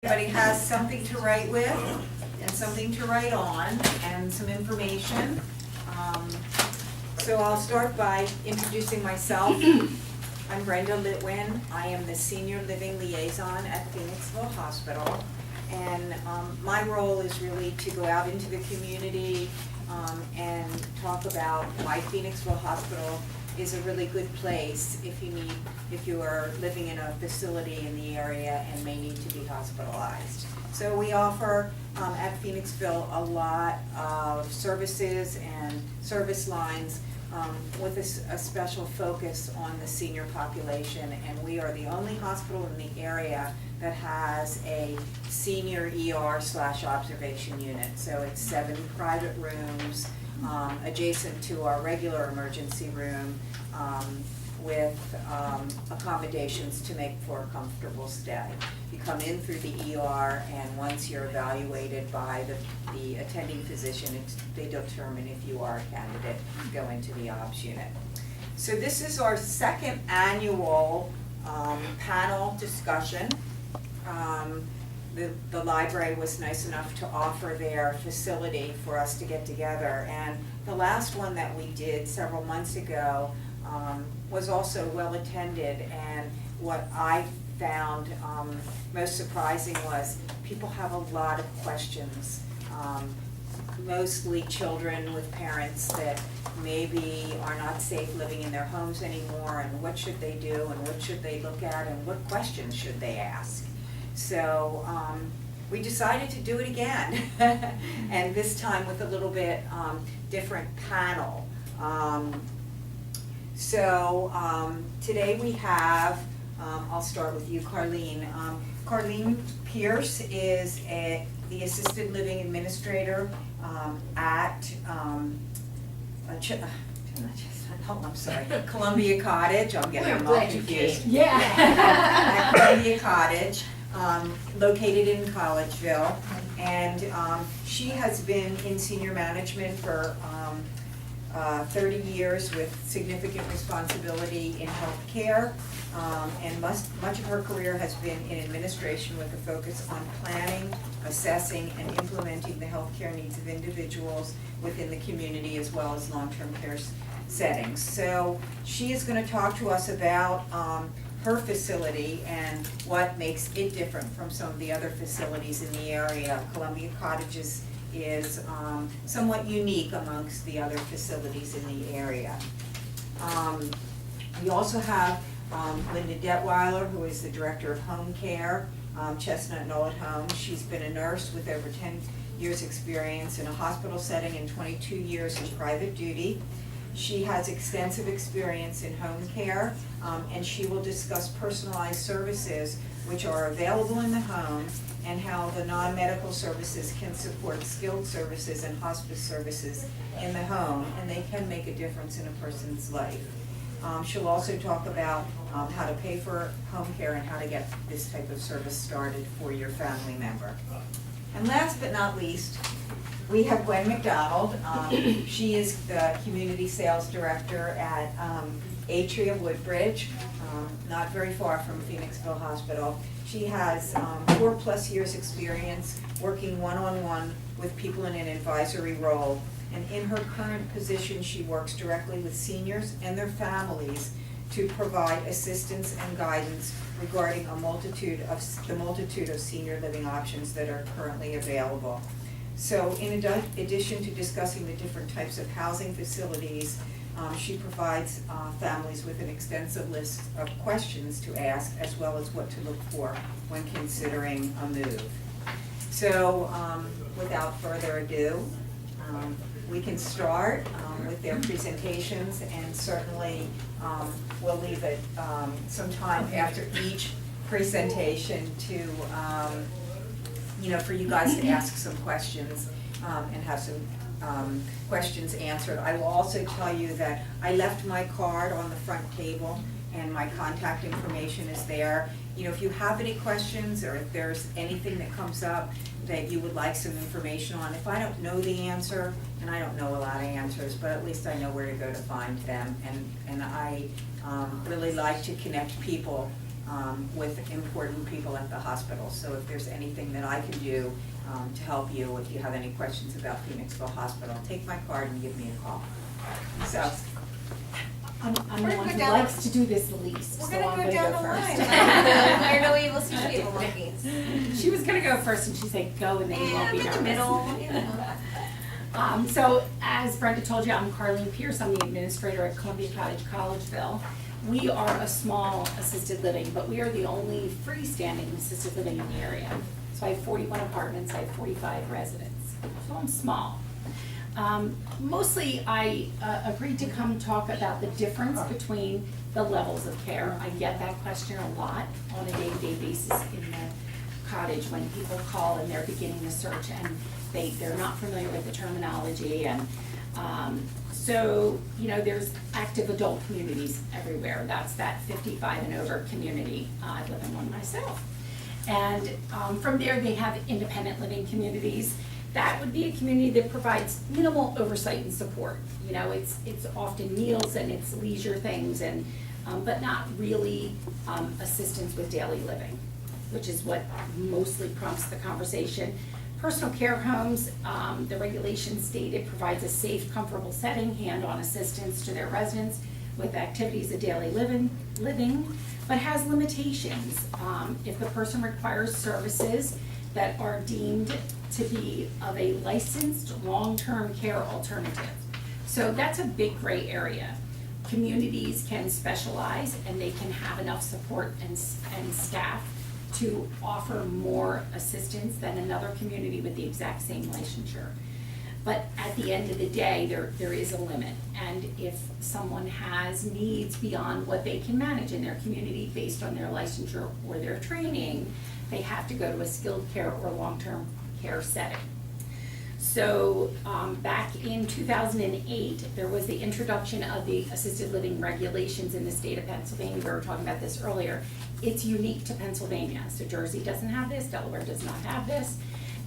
Everybody has something to write with and something to write on and some information. So I'll start by introducing myself. I'm Brenda Litwin. I am the Senior Living Liaison at Phoenixville Hospital. And my role is really to go out into the community and talk about why Phoenixville Hospital is a really good place if you are living in a facility in the area and may need to be hospitalized. So we offer at Phoenixville a lot of services and service lines with a special focus on the senior population, and we are the only hospital in the area that has a senior ER/observation unit. So it's 7 private rooms adjacent to our regular emergency room with accommodations to make for a comfortable stay. You come in through the ER, and once you're evaluated by the attending physician, they determine if you are a candidate to go into the OBS unit. So this is our second annual panel discussion. The library was nice enough to offer their facility for us to get together, and the last one that we did several months ago was also well attended, and what I found most surprising was people have a lot of questions, mostly children with parents that maybe are not safe living in their homes anymore, and what should they do, and what should they look at, and what questions should they ask. So we decided to do it again, and this time with a little bit different panel. Today we have, I'll start with you, Carlene. Carlene Pierce is the Assisted Living Administrator at Columbia Cottage. I'm getting them all confused. Yeah. At Columbia Cottage, located in Collegeville, and she has been in senior management for 30 years with significant responsibility in healthcare, and much of her career has been in administration with a focus on planning, assessing, and implementing the healthcare needs of individuals within the community as well as long-term care settings. So she is going to talk to us about her facility and what makes it different from some of the other facilities in the area. Columbia Cottages is somewhat unique amongst the other facilities in the area. We also have Linda Detweiler, who is the Director of Home Care, Chestnut Knoll at Home. She's been a nurse with over 10 years experience in a hospital setting and 22 years in private duty. She has extensive experience in home care, and she will discuss personalized services which are available in the home and how the non-medical services can support skilled services and hospice services in the home, and they can make a difference in a person's life. She'll also talk about how to pay for home care and how to get this type of service started for your family member. And last but not least, we have Gwen MacDonell. She is the Community Sales Director at Atria Woodbridge, not very far from Phoenixville Hospital. She has 4+ years experience working one-on-one with people in an advisory role. And in her current position, she works directly with seniors and their families to provide assistance and guidance regarding the multitude of senior living options that are currently available. So in addition to discussing the different types of housing facilities, she provides families with an extensive list of questions to ask, as well as what to look for when considering a move. So without further ado, we can start with their presentations, and certainly we'll leave it some time after each presentation to for you guys to ask some questions and have some questions answered. I will also tell you that I left my card on the front table, and my contact information is there. If you have any questions, or if there's anything that comes up that you would like some information on, if I don't know the answer, and I don't know a lot of answers, but at least I know where to go to find them, and I really like to connect people with important people at the hospital. So if there's anything that I can do to help you, if you have any questions about Phoenixville Hospital, take my card and give me a call. So. I'm the one who likes to do this the least, We're so I'm gonna go gonna down go the first. line. We're no evil, such evil monkeys. She was gonna go first and she said go and then you won't be And in nervous. the middle, you know. So as Brenda told you, I'm Carlene Pierce, I'm the administrator at Columbia Cottage, Collegeville. We are a small assisted living, but we are the only freestanding assisted living in the area. So I have 41 apartments, I have 45 residents, so I'm small. Mostly I agreed to come talk about the difference between the levels of care. I get that question a lot on a day-to-day basis in the cottage when people call and they're beginning the search and they're not familiar with the terminology. And so, you know, there's active adult communities everywhere. That's that 55 and over community. I live in one myself. And from there they have independent living communities. That would be a community that provides minimal oversight and support. You know, it's often meals and it's leisure things, and but not really assistance with daily living, which is what mostly prompts the conversation. Personal care homes, the regulations state it provides a safe, comfortable setting, hand-on assistance to their residents with activities of daily living, but has limitations. If the person requires services that are deemed to be of a licensed long-term care alternative. So that's a big gray area. Communities can specialize and they can have enough support and staff to offer more assistance than another community with the exact same licensure. But at the end of the day, there is a limit. And if someone has needs beyond what they can manage in their community based on their licensure or their training, they have to go to a skilled care or long-term care setting. So back in 2008, there was the introduction of the assisted living regulations in the state of Pennsylvania. We were talking about this earlier. It's unique to Pennsylvania. So Jersey doesn't have this, Delaware does not have this.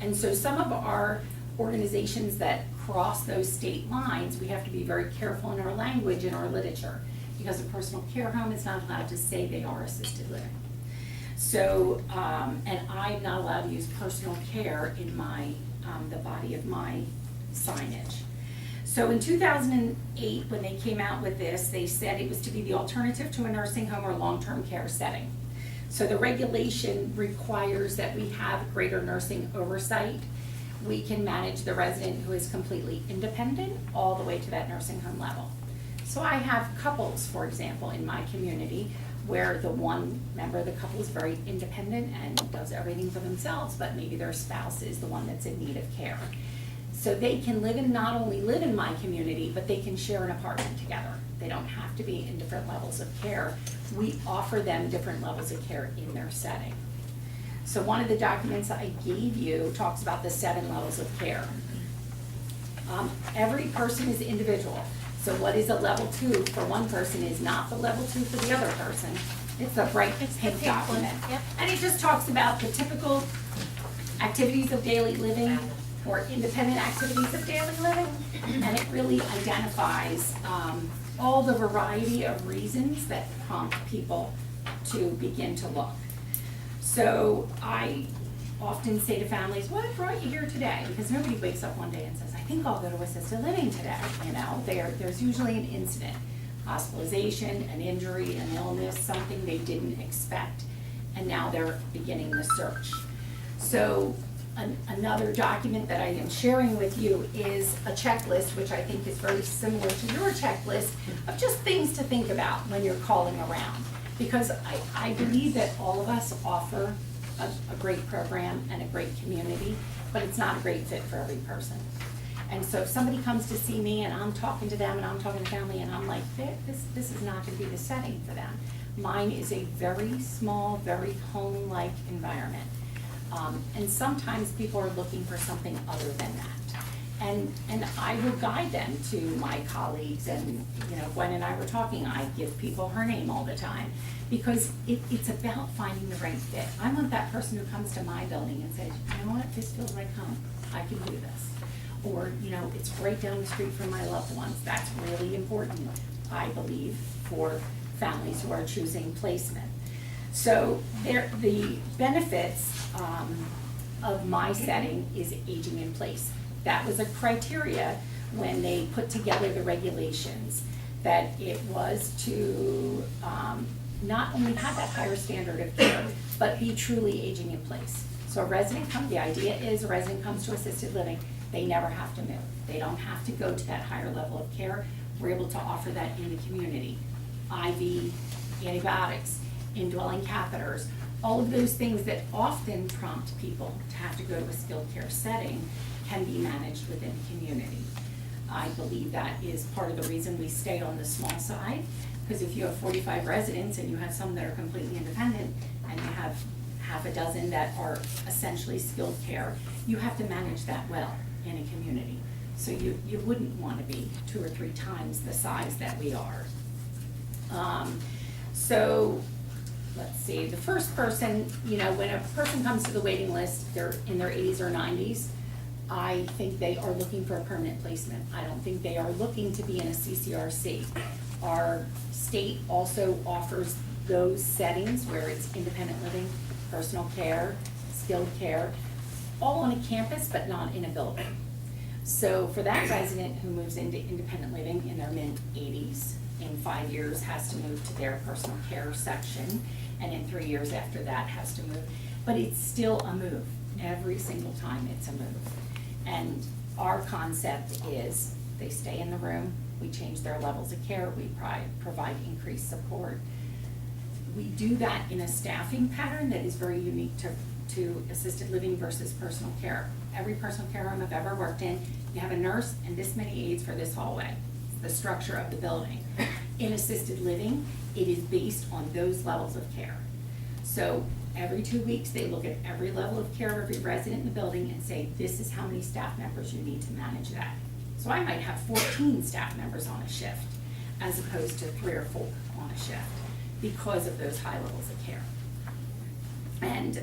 And so some of our organizations that cross those state lines, we have to be very careful in our language and our literature, because a personal care home is not allowed to say they are assisted living. So, and I'm not allowed to use personal care in my, the body of my signage. So in 2008, when they came out with this, they said it was to be the alternative to a nursing home or long-term care setting. So the regulation requires that we have greater nursing oversight. We can manage the resident who is completely independent all the way to that nursing home level. So I have couples, for example, in my community where the one member of the couple is very independent and does everything for themselves, but maybe their spouse is the one that's in need of care. So they can not only live in my community, but they can share an apartment together. They don't have to be in different levels of care. We offer them different levels of care in their setting. So one of the documents I gave you talks about the 7 levels of care. Every person is individual. So what is a level 2 for one person is not the level 2 for the other person. It's a bright pink document. Yep. And it just talks about the typical activities of daily living or independent activities of daily living. And it really identifies all the variety of reasons that prompt people to begin to look. So I often say to families, what brought you here today? Because nobody wakes up one day and says, I think I'll go to assisted living today. You know, there's usually an incident, hospitalization, an injury, an illness, something they didn't expect, and now they're beginning the search. So another document that I am sharing with you is a checklist, which I think is very similar to your checklist, of just things to think about when you're calling around. Because I believe that all of us offer a great program and a great community, but it's not a great fit for every person. And so if somebody comes to see me and I'm talking to them and I'm talking to family and I'm like, this is not going to be the setting for them. Mine is a very small, very home-like environment. And sometimes people are looking for something other than that. And I will guide them to my colleagues, and you know, Gwen and I were talking, I give people her name all the time, because it's about finding the right fit. I want that person who comes to my building and says, you know what, this feels like home, I can do this. Or, you know, it's right down the street from my loved ones. That's really important, I believe, for families who are choosing placement. So the benefits of my setting is aging in place. That was a criteria when they put together the regulations, that it was to not only have that higher standard of care, but be truly aging in place. So the idea is a resident comes to assisted living, they never have to move. They don't have to go to that higher level of care. We're able to offer that in the community. IV antibiotics, indwelling catheters, all of those things that often prompt people to have to go to a skilled care setting can be managed within the community. I believe that is part of the reason we stay on the small side, because if you have 45 residents and you have some that are completely independent and you have half a dozen that are essentially skilled care, you have to manage that well in a community. So you wouldn't want to be 2 or 3 times the size that we are. So let's see, the first person, when a person comes to the waiting list, they're in their 80s or 90s, I think they are looking for a permanent placement. I don't think they are looking to be in a CCRC. Our state also offers those settings where it's independent living, personal care, skilled care, all on a campus but not in a building. So for that resident who moves into independent living in their mid-80s, in 5 years has to move to their personal care section, and in 3 years after that has to move. But it's still a move. Every single time it's a move. And our concept is they stay in the room, we change their levels of care, we provide increased support. We do that in a staffing pattern that is very unique to assisted living versus personal care. Every personal care home I've ever worked in, you have a nurse and this many aides for this hallway. It's the structure of the building. In assisted living, it is based on those levels of care. So every 2 weeks, they look at every level of care of every resident in the building and say, this is how many staff members you need to manage that. So I might have 14 staff members on a shift as opposed to 3 or 4 on a shift because of those high levels of care. And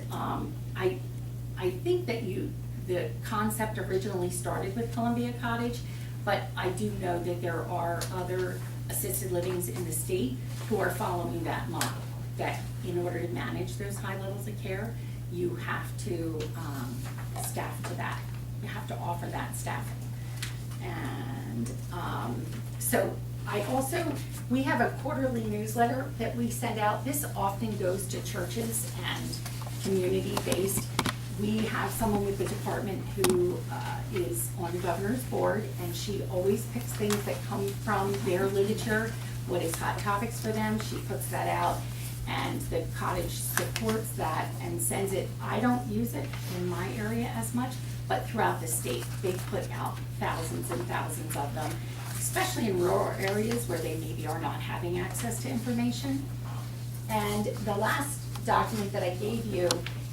I think that the concept originally started with Columbia Cottage, but I do know that there are other assisted livings in the state who are following that model, that in order to manage those high levels of care, you have to staff to that. You have to offer that staffing. And so we have a quarterly newsletter that we send out. This often goes to churches and community-based. We have someone with the department who is on the governor's board, and she always picks things that come from their literature, what is hot topics for them. She puts that out, and the cottage supports that and sends it. I don't use it in my area as much, but throughout the state, they put out thousands and thousands of them, especially in rural areas where they maybe are not having access to information. And the last document that I gave you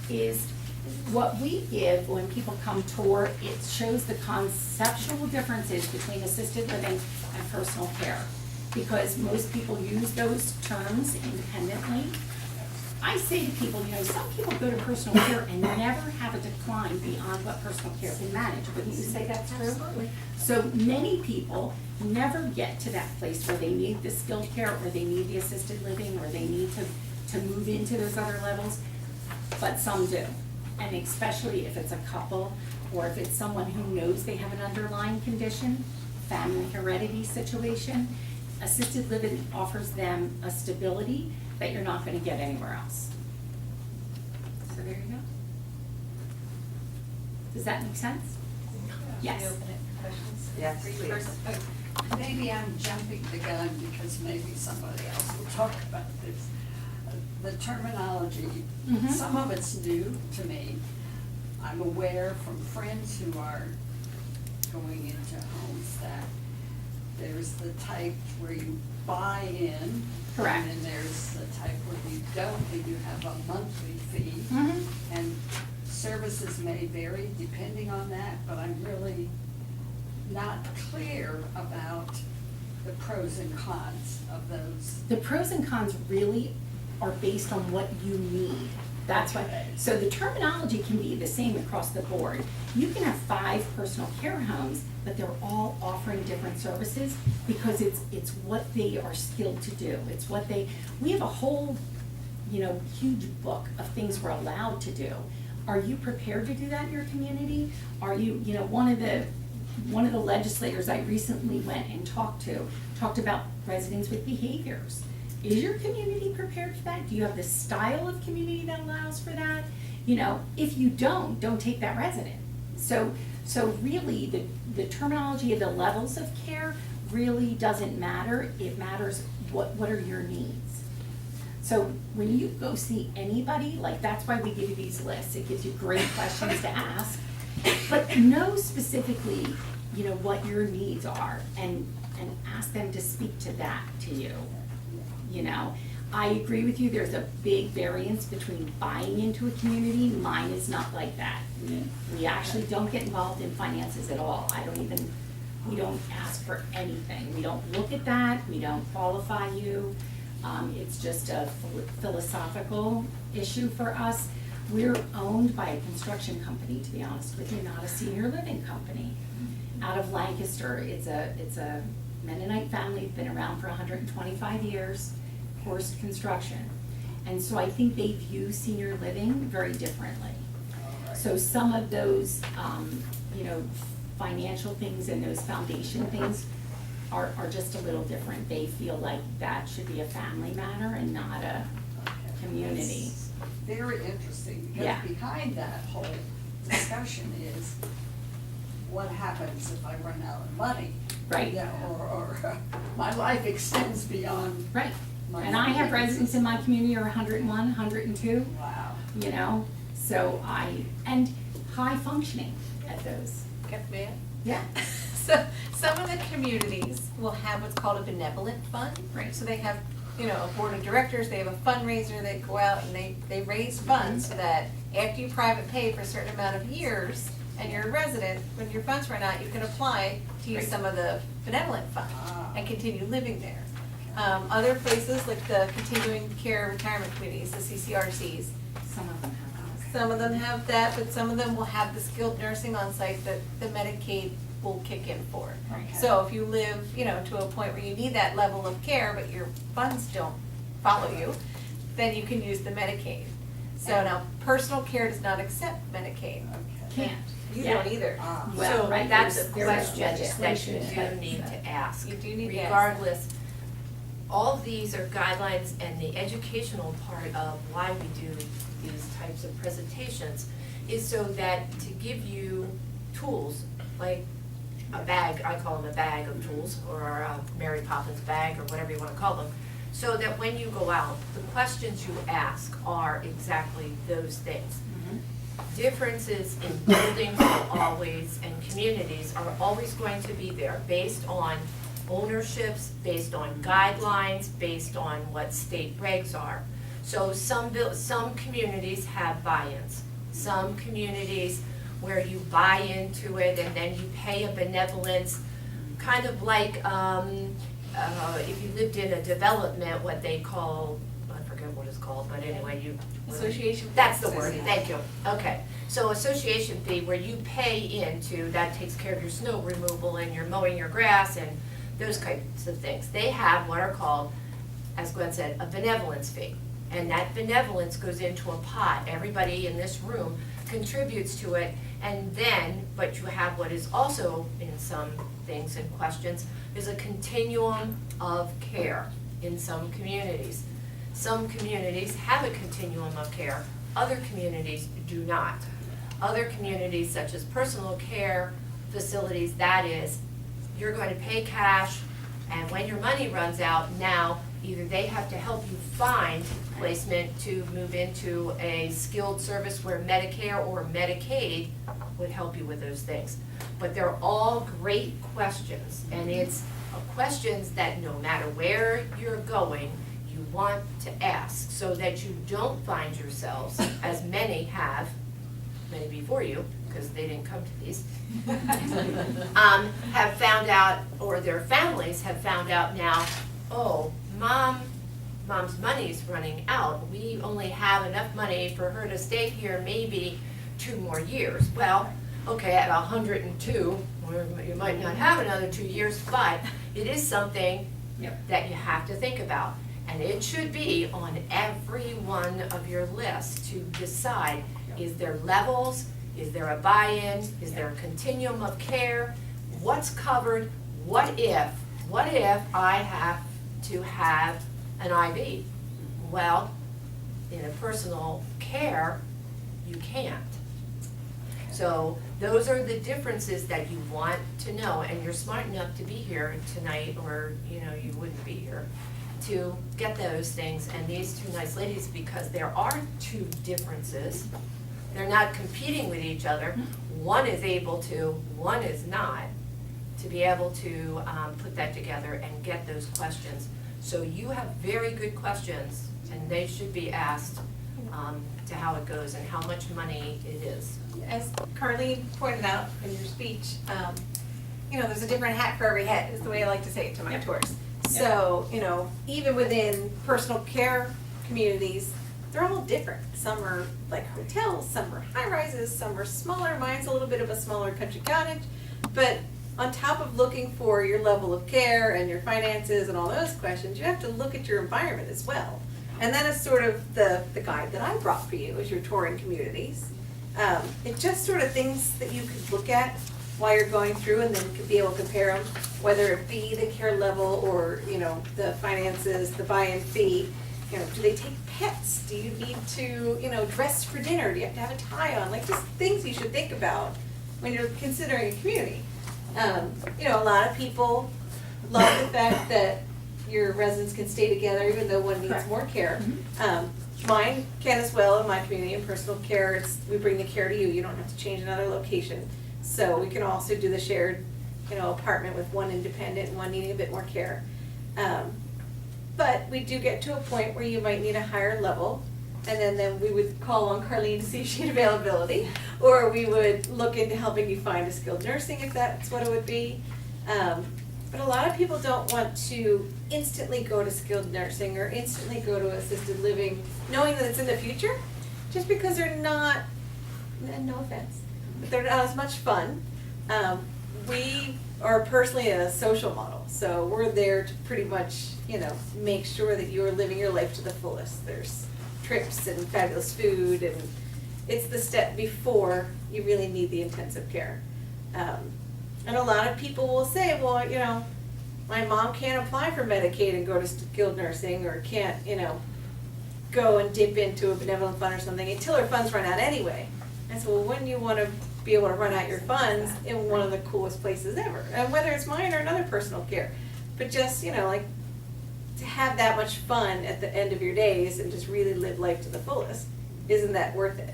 is what we give when people come tour. It shows the conceptual differences between assisted living and personal care, because most people use those terms independently. I say to people, some people go to personal care and never have a decline beyond what personal care can manage. Wouldn't you say that's true? Absolutely. So many people never get to that place where they need the skilled care, or they need the assisted living, or they need to move into those other levels, but some do. And especially if it's a couple, or if it's someone who knows they have an underlying condition, family heredity situation, assisted living offers them a stability that you're not going to get anywhere else. So there you go. Does that make sense? Yes. Can we open it for questions? Yes, For each please. person? Maybe I'm jumping the gun because maybe somebody else will talk about this. The terminology, Mhm. some of it's new to me. I'm aware from friends who are going into homes that there's the type where you buy in. Correct. And then there's the type where you don't, and you have a monthly fee. Mhm. And services may vary depending on that, but I'm really not clear about the pros and cons of those. The pros and cons really are based on what you need. That's why, so the terminology can be the same across the board. You can have 5 personal care homes, but they're all offering different services because it's what they are skilled to do. It's what we have a whole huge book of things we're allowed to do. Are you prepared to do that in your community? Are you, one of the legislators I recently went and talked about residents with behaviors. Is your community prepared for that? Do you have the style of community that allows for that? If you don't take that resident. So really, the terminology of the levels of care really doesn't matter. It matters what are your needs. So when you go see anybody, like that's why we give you these lists. It gives you great questions to ask, but know specifically, what your needs are and ask them to speak to that to you. I agree with you, there's a big variance between buying into a community. Mine is not like that. We actually don't get involved in finances at all. We don't ask for anything. We don't look at that, we don't qualify you. It's just a philosophical issue for us. We're owned by a construction company, to be honest with you, not a senior living company. Out of Lancaster, it's a Mennonite family, been around for 125 years, Horst Construction. And so I think they view senior living very differently. So some of those, financial things and those foundation things are just a little different. They feel like that should be a family matter and not a community. It's very interesting, Yeah. because behind that whole discussion is what happens if I run out of money? Right. Or my life extends beyond Right. my. And I have money. residents in my community who are 101, 102, Wow. so and high functioning at those. Ma'am? Yeah. So, some of the communities will have what's called a benevolent fund. Right. So they have, a board of directors, they have a fundraiser, they go out and they raise funds so that after you private pay for a certain amount of years and you're a resident, when your funds run out, you can apply to use Right. some of the benevolent fund Ah. and continue living there. Other places like the continuing care retirement communities, the CCRCs, Some of them have those. some of them have that, but some of them will have the skilled nursing on site that the Medicaid will kick in for. Okay. So if you live, to a point where you need that level of care, but your funds don't follow you, then you can use the Medicaid. So now, personal care does not accept Medicaid. Can't. You Yeah. don't either. Well, So right, that's a there's question that legislation you do that- need to ask. You do need to ask. Regardless, all of these are guidelines, and the educational part of why we do these types of presentations is so that to give you tools, like a bag, I call them a bag of tools, or a Mary Poppins bag, or whatever you wanna call them, so that when you go out, the questions you ask are exactly those things. Differences in buildings will always, and communities are always going to be there, based on ownerships, based on guidelines, based on what state regs are. So some communities have buy-ins, some communities where you buy into it and then you pay a benevolence, kind of like, if you lived in a development, what they call, I forget what it's called, but anyway, Association. that's the word, thank you, okay. So association fee where you pay into, that takes care of your snow removal and your mowing your grass and those kinds of things. They have what are called, as Gwen said, a benevolence fee. And that benevolence goes into a pot, everybody in this room contributes to it. And then, but you have what is also in some things and questions, is a continuum of care in some communities. Some communities have a continuum of care, other communities do not. Other communities, such as personal care facilities, that is, you're going to pay cash, and when your money runs out, now either they have to help you find placement to move into a skilled service where Medicare or Medicaid would help you with those things. But they're all great questions, and it's questions that no matter where you're going, you want to ask, so that you don't find yourselves, as many have, many before you, because they didn't come to these, have found out, or their families have found out now, oh, mom's money's running out. We only have enough money for her to stay here maybe 2 more years. Well, okay, at 102, you might not have another 2 years, but it is something Yep. that you have to think about. And it should be on every one of your lists to decide, is there levels, is there a buy-in, is there a continuum of care, what's covered, what if I have to have an IV? Well, in a personal care, you can't. So those are the differences that you want to know, and you're smart enough to be here tonight, or, you know, you wouldn't be here, to get those things, and these two nice ladies, because there are two differences. They're not competing with each other. One is able to, one is not, to be able to put that together and get those questions. So you have very good questions, and they should be asked to how it goes and how much money it is. As Carlene pointed out in your speech, you know, there's a different hat for every head, is the way I like to say it to my tours. So, you know, even within personal care communities, they're all different. Some are like hotels, some are high rises, some are smaller. Mine's a little bit of a smaller country cottage. But on top of looking for your level of care and your finances and all those questions, you have to look at your environment as well. And that is sort of the guide that I brought for you as you're touring communities. It's just sort of things that you could look at while you're going through, and then could be able to compare them, whether it be the care level or, you know, the finances, the buy-in fee. You know, do they take pets? Do you need to, you know, dress for dinner? Do you have to have a tie on? Like, just things you should think about when you're considering a community. You know, a lot of people love the fact that your residents can stay together even though one needs more care. Mine can as well in my community. In personal care, we bring the care to you. You don't have to change another location. So we can also do the shared, you know, apartment with one independent and one needing a bit more care. But we do get to a point where you might need a higher level, and then we would call on Carlene to see if she had availability, or we would look into helping you find a skilled nursing if that's what it would be. But a lot of people don't want to instantly go to skilled nursing or instantly go to assisted living, knowing that it's in the future, just because they're not, no offense, but they're not as much fun. We are personally a social model, so we're there to pretty much, you know, make sure that you're living your life to the fullest. There's trips and fabulous food, and it's the step before you really need the intensive care. And a lot of people will say, well, you know, my mom can't apply for Medicaid and go to skilled nursing, or can't, you know, go and dip into a benevolent fund or something until her funds run out anyway. I said, well, wouldn't you want to be able to run out your funds in one of the coolest places ever? And whether it's mine or another personal care. But just, you know, like, to have that much fun at the end of your days and just really live life to the fullest, isn't that worth it?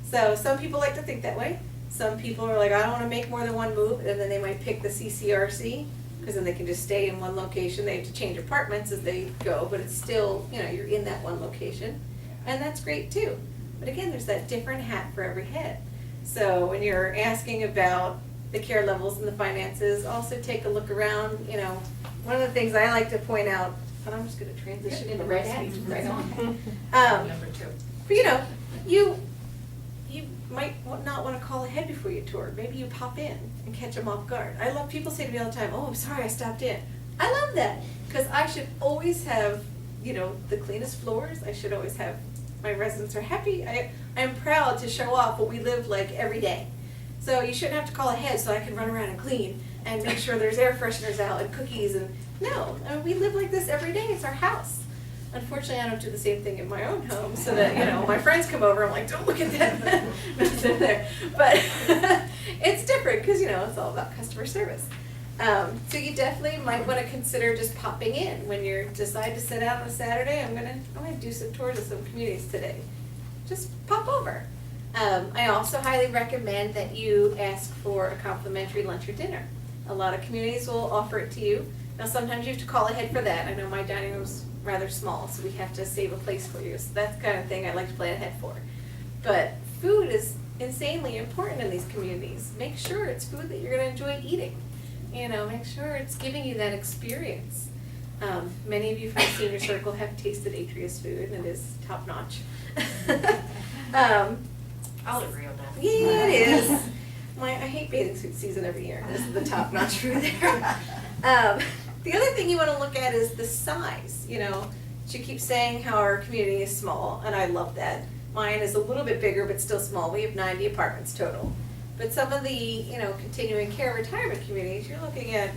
So some people like to think that way. Some people are like, I don't want to make more than one move, and then they might pick the CCRC, because then they can just stay in one location. They have to change apartments as they go, but it's still, you know, you're in that one location. And that's great too. But again, there's that different hat for every head. So when you're asking about the care levels and the finances, also take a look around. You know, one of the things I like to point out, and I'm just going to transition into my speech right on. Number 2. But you know, you might not want to call ahead before you tour. Maybe you pop in and catch them off guard. I love, people say to me all the time, oh, I'm sorry I stopped in. I love that, because I should always have, you know, the cleanest floors. I should always have, my residents are happy. I'm proud to show off what we live like every day. So you shouldn't have to call ahead so I can run around and clean and make sure there's air fresheners out and cookies. And no, I mean, we live like this every day. It's our house. Unfortunately, I don't do the same thing in my own home, so that, you know, my friends come over, I'm like, don't look at that mess in there. But it's different, because, you know, it's all about customer service. So you definitely might want to consider just popping in when you decide to sit out on a Saturday. I'm gonna do some tours of some communities today. Just pop over. I also highly recommend that you ask for a complimentary lunch or dinner. A lot of communities will offer it to you. Now, sometimes you have to call ahead for that. I know my dining room's rather small, so we have to save a place for you. So that's the kind of thing I like to plan ahead for. But food is insanely important in these communities. Make sure it's food that you're going to enjoy eating. You know, make sure it's giving you that experience. Many of you from the senior circle have tasted Atria's food, and it is top notch. I'll agree on that. Yeah, it is. I hate bathing suit season every year. This is the top notch food there. The other thing you want to look at is the size. You know, she keeps saying how our community is small, and I love that. Mine is a little bit bigger, but still small. We have 90 apartments total. But some of the, you know, continuing care retirement communities, you're looking at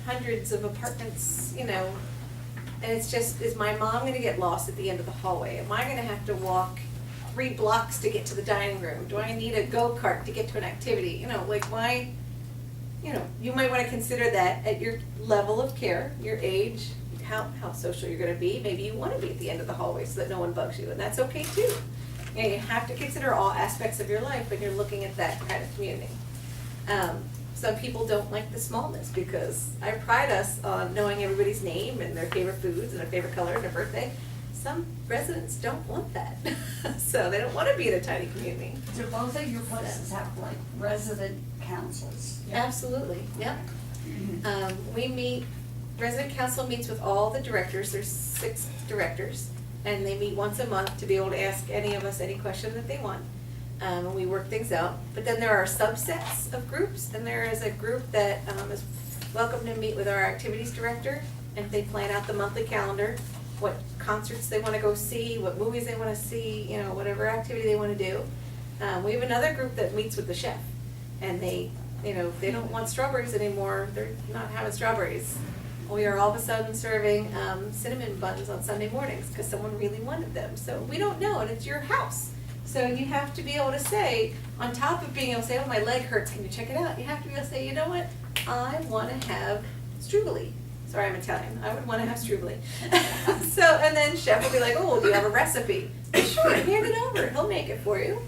hundreds of apartments, you know, and it's just, is my mom gonna get lost at the end of the hallway? Am I gonna have to walk 3 blocks to get to the dining room? Do I need a go-kart to get to an activity? You know, like why, you know, you might wanna consider that at your level of care, your age, how social you're gonna be. Maybe you wanna be at the end of the hallway so that no one bugs you, and that's okay too. You know, you have to consider all aspects of your life when you're looking at that kind of community. Some people don't like the smallness because I pride us on knowing everybody's name and their favorite foods and their favorite color and their birthday. Some residents don't want that, so they don't want to be in a tiny community. Do both of your places have like resident councils? Absolutely, yep. We meet, resident council meets with all the directors, there's 6 directors, and they meet once a month to be able to ask any of us any question that they want. And we work things out. But then there are subsets of groups, and there is a group that is welcome to meet with our activities director, and they plan out the monthly calendar, what concerts they want to go see, what movies they want to see, you know, whatever activity they want to do. We have another group that meets with the chef, and they, you know, they don't want strawberries anymore, they're not having strawberries. We are all of a sudden serving cinnamon buns on Sunday mornings because someone really wanted them. So we don't know, and it's your house. So you have to be able to say, on top of being able to say, oh, my leg hurts, can you check it out? You have to be able to say, you know what, I want to have strudel. Sorry, I'm Italian. I would want to have strudel. So, and then chef will be like, oh, do you have a recipe? Sure, hand it over. He'll make it for you.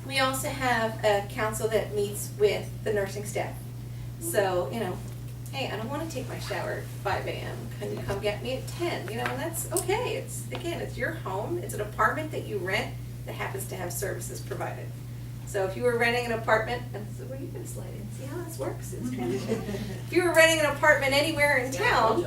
We also have a council that meets with the nursing staff. So, you know, hey, I don't want to take my shower at 5 a.m. Can you come get me at 10? You know, and that's okay. It's, again, it's your home. It's an apartment that you rent that happens to have services provided. So if you were renting an apartment, and so well, you can slide in, see how this works? It's kind of, if you were renting an apartment anywhere in town,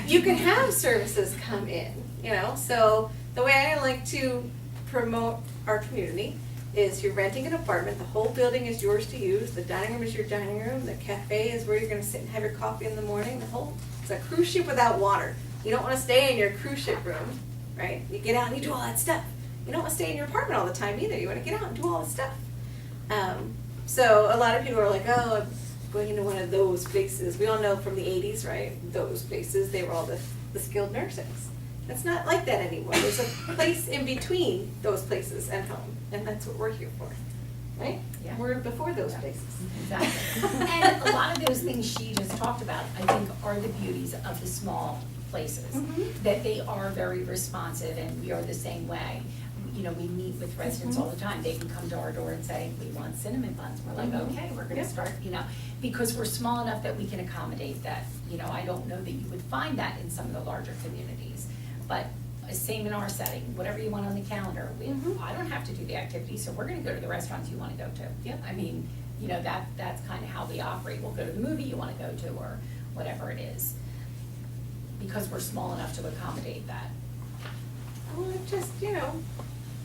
you can have services come in, you know? So the way I like to promote our community is you're renting an apartment, the whole building is yours to use, the dining room is your dining room, the cafe is where you're gonna sit and have your coffee in the morning, the whole, it's a cruise ship without water. You don't wanna stay in your cruise ship room, right? You get out and you do all that stuff. You don't wanna stay in your apartment all the time either, you wanna get out and do all the stuff. So a lot of people are like, oh, I'm going into one of those places. We all know from the 80s, right? Those places, they were all the skilled nursings. It's not like that anymore. There's a place in between those places and home, and that's what we're here for, right? Yeah. We're before those places. Exactly. And a lot of those things she just talked about, I think, are the beauties of the small places. Mhm. That they are very responsive, and we are the same way. You know, we meet with residents all the time. They can come to our door and say, we want cinnamon buns. We're like, Mhm. okay, we're gonna Yeah. start, you know, because we're small enough that we can accommodate that. You know, I don't know that you would find that in some of the larger communities. But same in our setting, whatever you want on the calendar. Mhm. I don't have to do the activity, so we're gonna go to the restaurants you wanna go to. Yeah. I mean, you know, that's kind of how we operate. We'll go to the movie you wanna go to, or whatever it is. Because we're small enough to accommodate that. Well, it just, you know,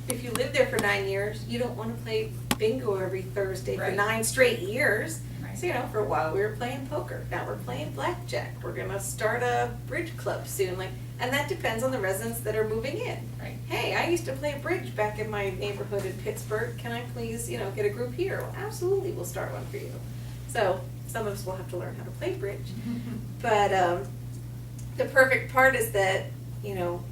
if you live there for 9 years, you don't want to play bingo every Thursday for Right. 9 straight years. Right. So, you know, for a while we were playing poker. Now we're playing blackjack. We're going to start a bridge club soon. Like, and that depends on the residents that are moving in. Right. Hey, I used to play bridge back in my neighborhood in Pittsburgh. Can I please, you know, get a group here? Well, absolutely, we'll start one for you. So some of us will have to learn how to play bridge. But the perfect part is that, you know,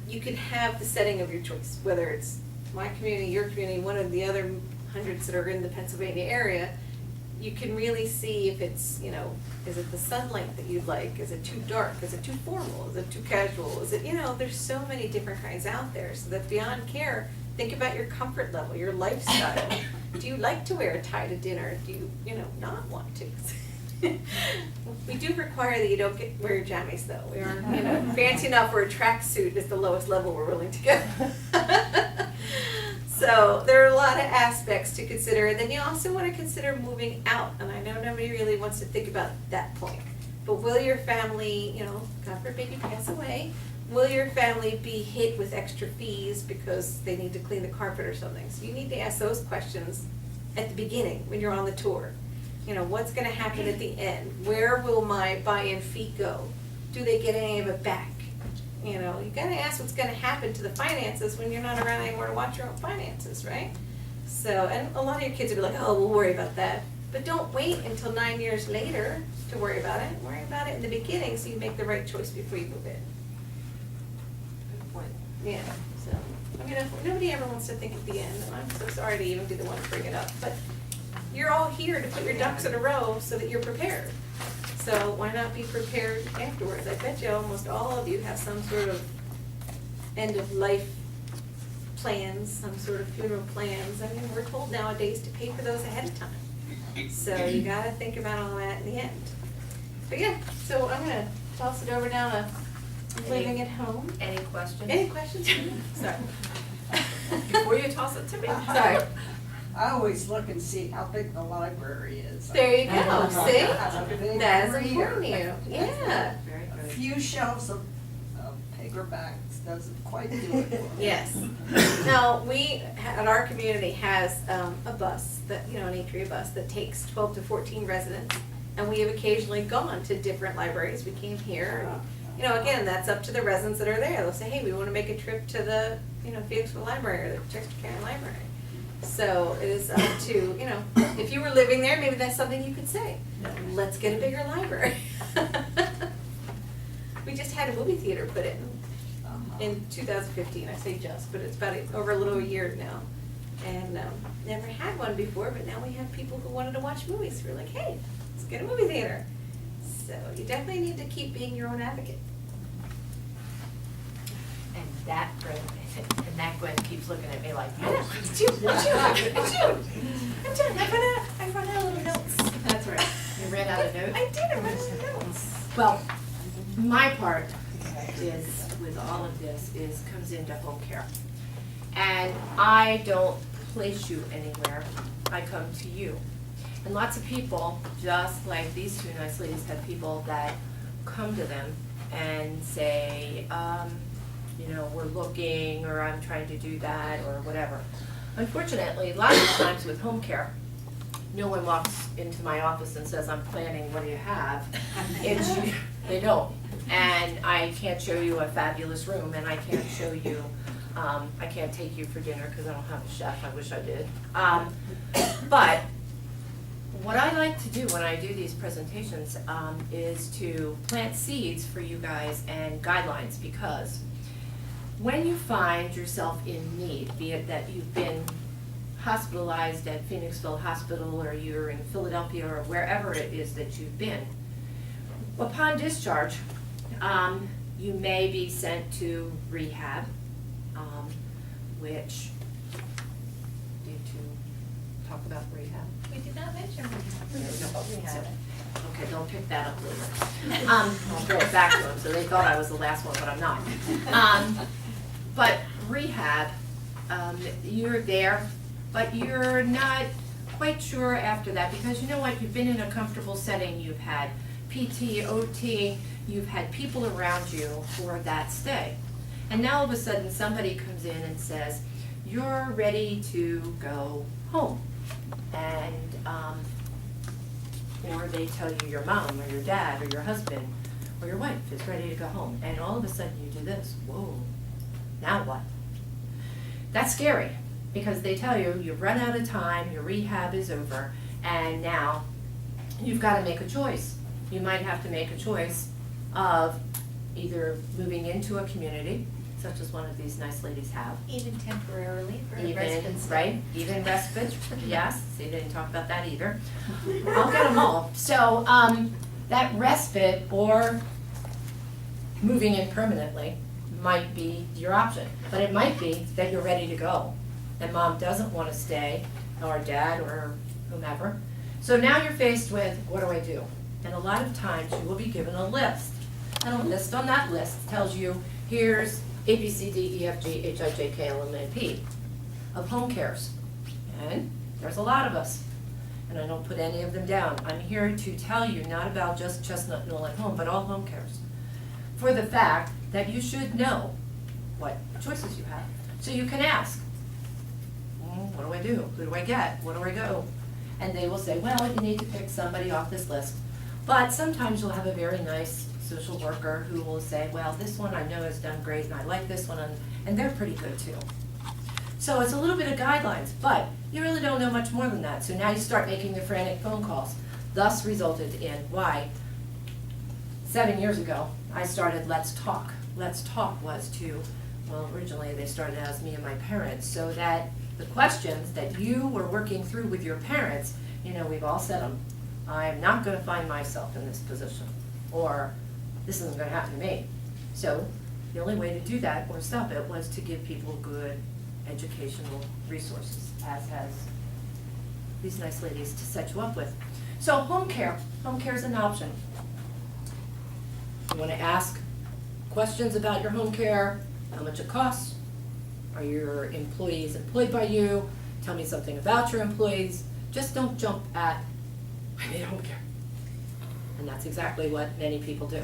you can have the setting of your choice, whether it's my community, your community, one of the other hundreds that are in the Pennsylvania area. You can really see if it's, you know, is it the sunlight that you'd like? Is it too dark? Is it too formal? Is it too casual? Is it, you know, there's so many different kinds out there. So that beyond care, think about your comfort level, your lifestyle. Do you like to wear a tie to dinner? Do you know, not want to? We do require that you don't wear your jammies though. We aren't, you know, fancy enough where a tracksuit is the lowest level we're willing to go. So there are a lot of aspects to consider, and then you also want to consider moving out. And I know nobody really wants to think about that point, but will your family, you know, God forbid you pass away, will your family be hit with extra fees because they need to clean the carpet or something? So you need to ask those questions at the beginning when you're on the tour. You know, what's going to happen at the end? Where will my buy-in fee go do they get any of it back? You know, you gotta ask what's gonna happen to the finances when you're not around anymore to watch your own finances, right? So, and a lot of your kids will be like, oh, we'll worry about that. But don't wait until 9 years later to worry about it. Worry about it in the beginning so you make the right choice before you move in. Good point. Yeah, so, I mean, nobody ever wants to think at the end, and I'm so sorry to even be the one to bring it up, but you're all here to put your ducks in a row so that you're prepared. So why not be prepared afterwards? I bet you almost all of you have some sort of end of life plans, some sort of funeral plans. I mean, we're told nowadays to pay for those ahead of time. So you gotta think about all that in the end. But yeah, so I'm gonna toss it over now to living at home. Any questions? Any questions? Sorry. Before you toss it to me. Sorry. I always look and see how big the library is. There you go, see? How big That's every important to year. you, yeah. Very A good. few shelves of paperbacks doesn't quite do it for me. Yes. Now, we, at our community has a bus, that, you know, an Atria bus that takes 12 to 14 residents. And we have occasionally gone to different libraries. We came here, and, you know, again, that's up to the residents that are there. They'll say, hey, we want to make a trip to the, you know, Phoenixville Library or the Chester County Library. So it is up to, you know, if you were living there, maybe that's something you could say. Let's get a bigger library. We just had a movie theater put in 2015. I say just, but it's about over a little year now. And never had one before, but now we have people who wanted to watch movies. We're like, hey, let's get a movie theater. So you definitely need to keep being your own advocate. And that Gwen keeps looking at me like, I know. It's you. I'm done. I run out of notes. That's right. You ran out of notes? I did. I ran out of notes. Well, my part is, with all of this, comes into home care. And I don't place you anywhere, I come to you. And lots of people, just like these two nice ladies, have people that come to them and say, you know, we're looking, or I'm trying to do that, or whatever. Unfortunately, lots of times with home care, no one walks into my office and says, I'm planning, what do you have? They don't. And I can't show you a fabulous room, and I can't show you, I can't take you for dinner because I don't have a chef, I wish I did. But what I like to do when I do these presentations is to plant seeds for you guys and guidelines, because when you find yourself in need, be it that you've been hospitalized at Phoenixville Hospital, or you're in Philadelphia, or wherever it is that you've been, upon discharge, you may be sent to rehab, which, need to talk about rehab? We did not mention rehab. Okay, don't pick that up later. I'll throw it back to them, so they thought I was the last one, but I'm not. But rehab, you're there, but you're not quite sure after that, because you know what, you've been in a comfortable setting, you've had PT, OT, you've had people around you for that stay. And now all of a sudden, somebody comes in and says, you're ready to go home. And, or they tell you your mom, or your dad, or your husband, or your wife is ready to go home. And all of a sudden you do this, whoa, now what? That's scary, because they tell you, you've run out of time, your rehab is over, and now you've got to make a choice. You might have to make a choice of either moving into a community, such as one of these nice ladies have. Even temporarily for Even, residents. right, even respite, yes, so you didn't talk about that either. I'll get them all. So, that respite or moving in permanently might be your option, but it might be that you're ready to go, and mom doesn't want to stay, or dad, or whomever. So now you're faced with, what do I do? And a lot of times you will be given a list. And a list on that list tells you, here's A, B, C, D, E, F, G, H, I, J, K, L, M, N, P of home cares. And there's a lot of us. And I don't put any of them down. I'm here to tell you not about just Chestnut Knoll at home, but all home cares. For the fact that you should know what choices you have. So you can ask, what do I do? Who do I get? Where do I go? And they will say, well, you need to pick somebody off this list. But sometimes you'll have a very nice social worker who will say, well, this one I know has done great and I like this one, and they're pretty good too. So it's a little bit of guidelines, but you really don't know much more than that. So now you start making the frantic phone calls. Thus resulted in why 7 years ago I started Let's Talk. Let's Talk was to, well, originally they started as me and my parents, so that the questions that you were working through with your parents, you know, we've all said them. I am not going to find myself in this position, or this isn't going to happen to me. So the only way to do that or stop it was to give people good educational resources, as has these nice ladies to set you up with. So home care is an option. You want to ask questions about your home care, how much it costs, are your employees employed by you, tell me something about your employees. Just don't jump at, I need home care. And that's exactly what many people do.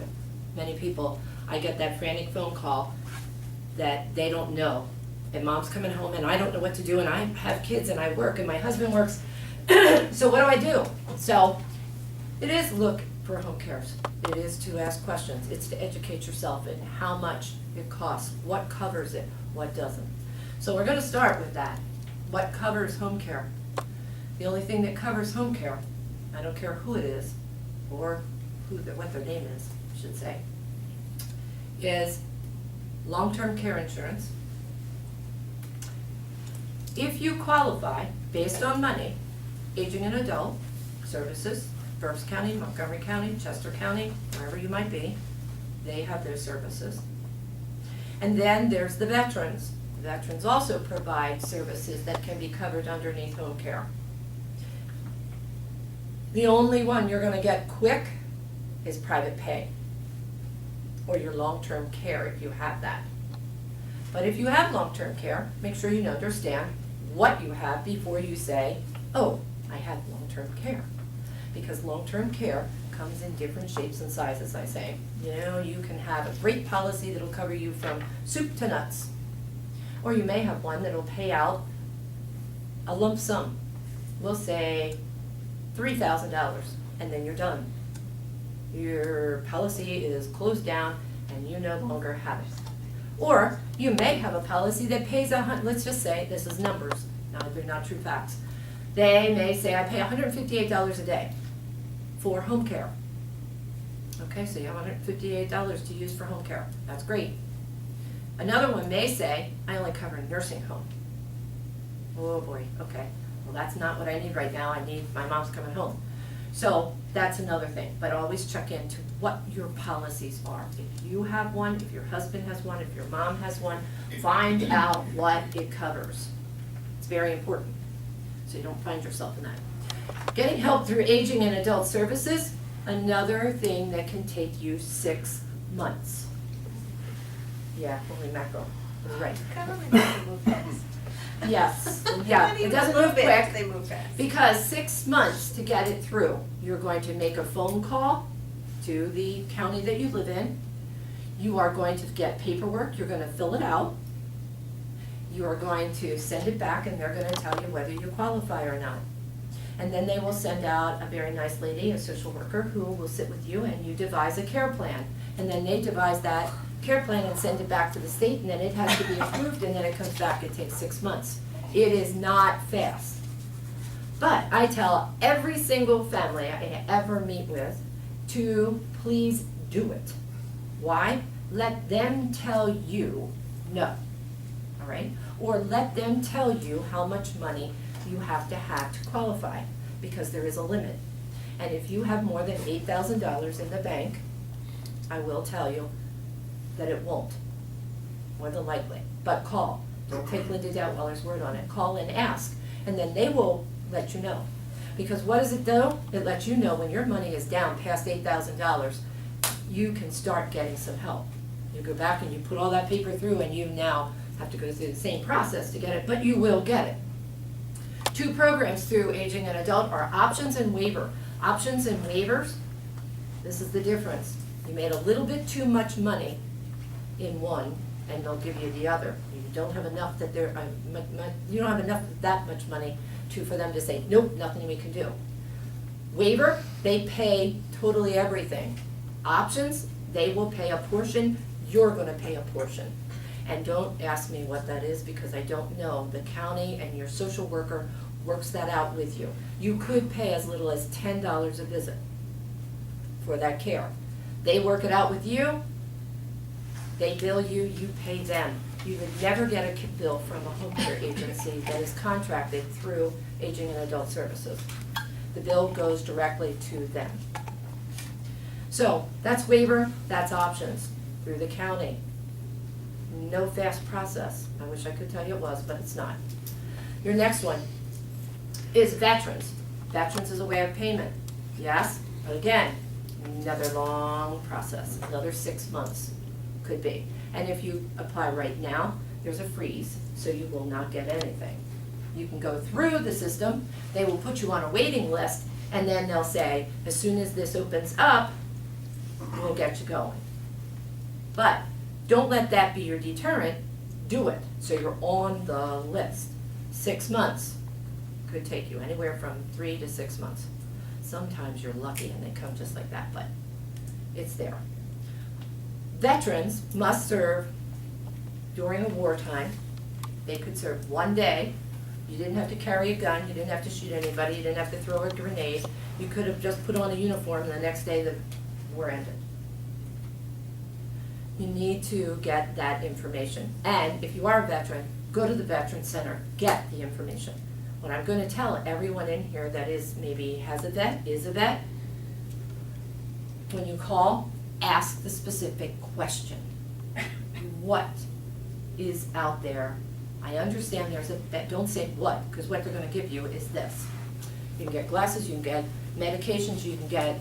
Many people, I get that frantic phone call that they don't know. And mom's coming home and I don't know what to do, and I have kids and I work and my husband works. So what do? So it is look for home cares. It is to ask questions. It's to educate yourself in how much it costs, what covers it, what doesn't. So we're going to start with that. What covers home care? The only thing that covers home care, I don't care who it is or what their name is, I should say, is long-term care insurance. If you qualify based on money, aging and adult services, Berks County, Montgomery County, Chester County, wherever you might be, they have their services. And then there's the veterans. Veterans also provide services that can be covered underneath home care. The only one you're going to get quick is private pay, or your long-term care if you have that. But if you have long-term care, make sure you understand what you have before you say, oh, I have long-term care. Because long-term care comes in different shapes and sizes, I say. You know, you can have a great policy that'll cover you from soup to nuts. Or you may have one that'll pay out a lump sum. We'll say $3,000, and then you're done. Your policy is closed down and you no longer have it. Or you may have a policy that pays let's just say, this is numbers, they're not true facts. They may say, I pay $158 a day for home care. Okay, so you have $158 to use for home care. That's great. Another one may say, I only cover a nursing home. Oh boy, okay. Well, that's not what I need right now. I need, my mom's coming home. So that's another thing, but always check into what your policies are. If you have one, if your husband has one, if your mom has one, find out what it covers. It's very important, so you don't find yourself in that. Getting help through aging and adult services, another thing that can take you 6 months. Yeah, holy mackerel, you're right. Government doesn't move fast. Yes, yeah, it doesn't move quick. They move fast. Because 6 months to get it through, you're going to make a phone call to the county that you live in. You are going to get paperwork, you're going to fill it out. You are going to send it back and they're going to tell you whether you qualify or not. And then they will send out a very nice lady, a social worker, who will sit with you and you devise a care plan. And then they devise that care plan and send it back to the state, and then it has to be approved, and then it comes back. It takes 6 months. It is not fast. But I tell every single family I ever meet with to please do it. Why? Let them tell you no, all right? Or let them tell you how much money you have to qualify, because there is a limit. And if you have more than $8,000 in the bank, I will tell you that it won't, more than likely. But call. Don't take Linda Detweiler's word on it. Call and ask, and then they will let you know. Because what does it do? It lets you know when your money is down past $8,000, you can start getting some help. You go back and you put all that paper through, and you now have to go through the same process to get it, but you will get it. 2 programs through aging and adult are options and waiver. Options and waivers, this is the difference. You made a little bit too much money in one, and they'll give you the other. You don't have enough that you don't have enough that much money for them to say, nope, nothing we can do. Waiver, they pay totally everything. Options, They will pay a portion, you're gonna pay a portion. And don't ask me what that is, because I don't know. The county and your social worker works that out with you. You could pay as little as $10 a visit for that care. They work it out with you, they bill you, you pay them. You would never get a bill from a home care agency that is contracted through Aging and Adult Services. The bill goes directly to them. So that's waiver, that's options through the county. No fast process. I wish I could tell you it was, but it's not. Your next one is veterans. Veterans is a way of payment, yes? But again, another long process, another 6 months could be. And if you apply right now, there's a freeze, so you will not get anything. You can go through the system, they will put you on a waiting list, and then they'll say, as soon as this opens up, we'll get you going. But don't let that be your deterrent, do it, so you're on the list. 6 months could take you anywhere from 3 to 6 months. Sometimes you're lucky and they come just like that, but it's there. Veterans must serve during a wartime. They could serve 1 day. You didn't have to carry a gun, you didn't have to shoot anybody, you didn't have to throw a grenade. You could have just put on a uniform and the next day the war ended. You need to get that information. And if you are a veteran, go to the Veteran Center, get the information. What I'm going to tell everyone in here that is maybe has a vet, is a vet, when you call, ask the specific question. What is out there? I understand there's a vet, don't say what, because what they're going to give you is this. You can get glasses, you can get medications, you can get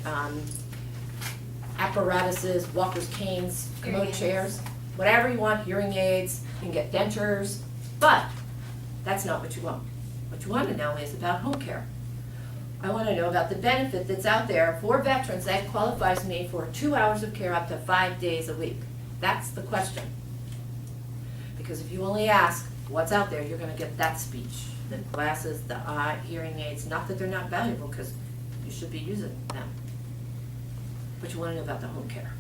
apparatuses, walkers, canes, commode chairs, whatever you want, hearing aids, you can get dentures, but that's not what you want. What you want to know is about home care. I want to know about the benefit that's out there for veterans that qualifies me for 2 hours of care up to 5 days a week. That's the question. Because if you only ask what's out there, you're going to get that speech. The glasses, the hearing aids, not that they're not valuable, because you should be using them. But you want to know about the home care.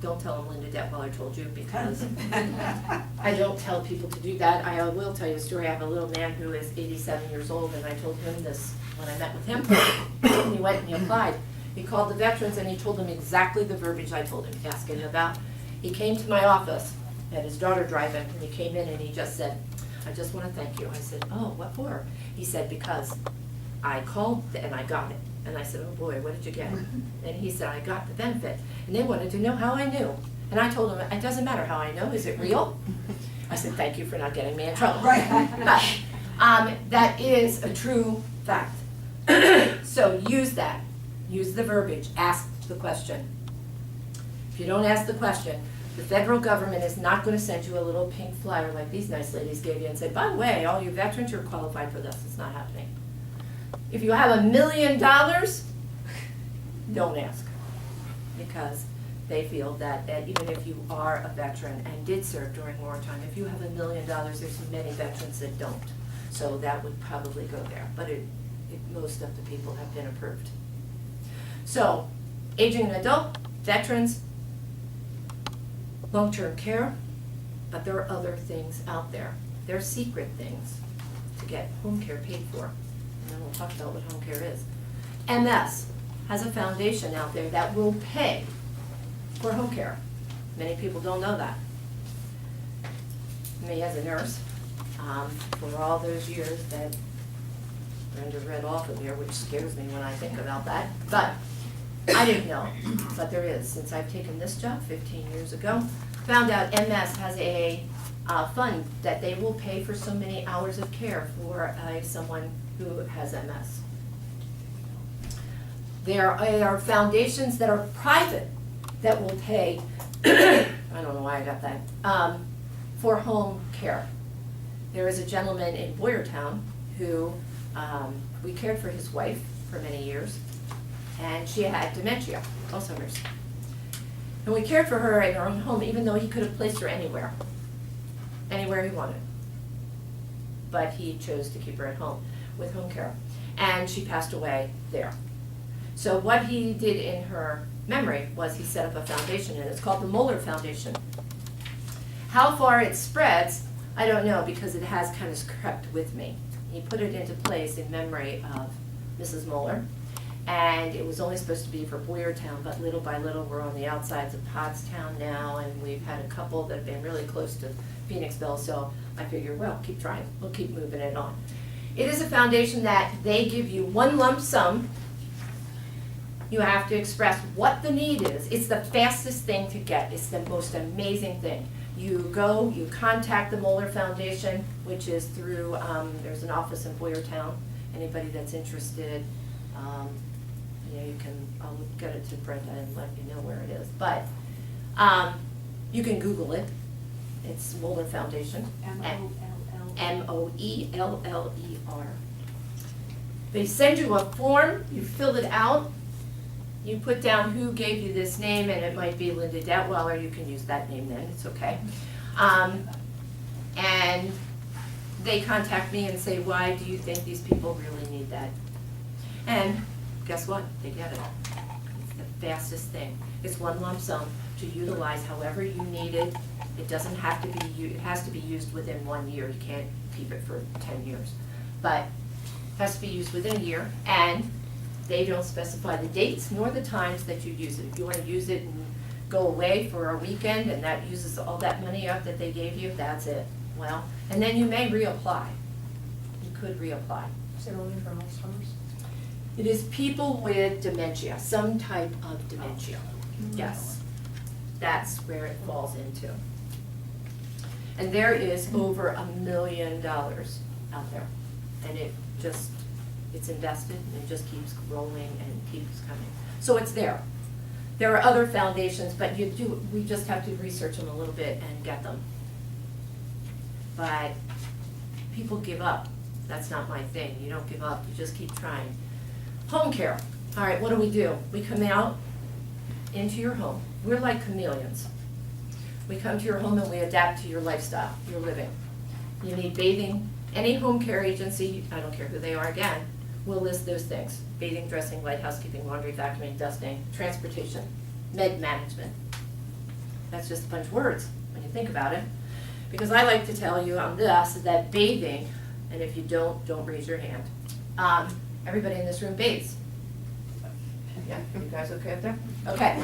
Don't tell them Linda Detweiler told you, because I don't tell people to do that. I will tell you a story. I have a little man who is 87 years old, and I told him this when I met with him. And he went and he applied. He called the veterans and he told them exactly the verbiage I told him, asking him about. He came to my office, had his daughter driving, and he came in and he just said, I just want to thank you. I said, oh, what for? He said, because I called and I got it. And I said, oh boy, what did you get? And he said, I got the benefit. And they wanted to know how I knew. And I told him, it doesn't matter how I know, is it real? I said, thank you for not getting me in trouble. Right. But that is a true fact. So use that, use the verbiage, ask the question. If you don't ask the question, the federal government is not going to send you a little pink flyer like these nice ladies gave you and say, by the way, all you veterans, you're qualified for this. It's not happening. If you have $1 million, don't ask, because they feel that even if you are a veteran and did serve during wartime, if you have $1 million, there's many veterans that don't. So that would probably go there, but most of the people have been approved. So, aging and adult, veterans, long-term care, but there are other things out there. There are secret things to get home care paid for. And then we'll talk about what home care is. MS has a foundation out there that will pay for home care. Many people don't know that. Me as a nurse, for all those years that Brenda read off of here, which scares me when I think about that, but I didn't know, but there is. Since I've taken this job 15 years ago, found out MS has a fund that they will pay for so many hours of care for someone who has MS. There are foundations that are private that will pay, I don't know why I got that, for home care. There is a gentleman in Boyertown who, we cared for his wife for many years, and she had dementia, Alzheimer's. And we cared for her in her own home, even though he could have placed her anywhere he wanted. But he chose to keep her at home with home care. And she passed away there. So what he did in her memory was he set up a foundation, and it's called the Molar Foundation. How far it spreads, I don't know, because it has kind of crept with me. He put it into place in memory of Mrs. Molar, and it was only supposed to be for Boyertown, but little by little, we're on the outsides of Pottstown now, and we've had a couple that have been really close to Phoenixville, so I figure, well, keep trying, we'll keep moving it on. It is a foundation that they give you one lump sum. You have to express what the need is. It's the fastest thing to get. It's the most amazing thing. You go, you contact the Molar Foundation, which is through, there's an office in Boyertown. Anybody that's interested, you can, I'll get it to Brenda and let you know where it is. But you can Google it. It's Molar Foundation. M-O-E-L-L-E-R. They send you a form, you fill it out, you put down who gave you this name, and it might be Linda Detweiler, you can use that name then, it's okay. And they contact me and say, why do you think these people really need that? And guess what? They get it. It's the fastest thing. It's one lump sum to utilize however you need it. It doesn't have to be, it has to be used within 1 year. You can't keep it for 10 years. But it has to be used within a year, and they don't specify the dates nor the times that you use it. If you want to use it and go away for a weekend and that uses all that money up that they gave you, that's it. Well, and then you may reapply. You could reapply. Is it only for Alzheimer's? It is people with dementia, some type of dementia. Yes, that's where it falls into. And there is over $1 million out there. And it just, it's invested and it just keeps growing and keeps coming. So it's there. There are other foundations, but we just have to research them a little bit and get them. But people give up. That's not my thing. You don't give up, you just keep trying. Home care. All right, what do? We come out into your home. We're like chameleons. We come to your home and we adapt to your lifestyle, your living. You need bathing. Any home care agency, I don't care who they are again, will list those things. Bathing, dressing, light housekeeping, laundry, vacuuming, dusting, transportation, med management. That's just a bunch of words when you think about it. Because I like to tell you on this that bathing, and if you don't raise your hand. Everybody in this room bathes. Yeah, you guys okay up there? Okay.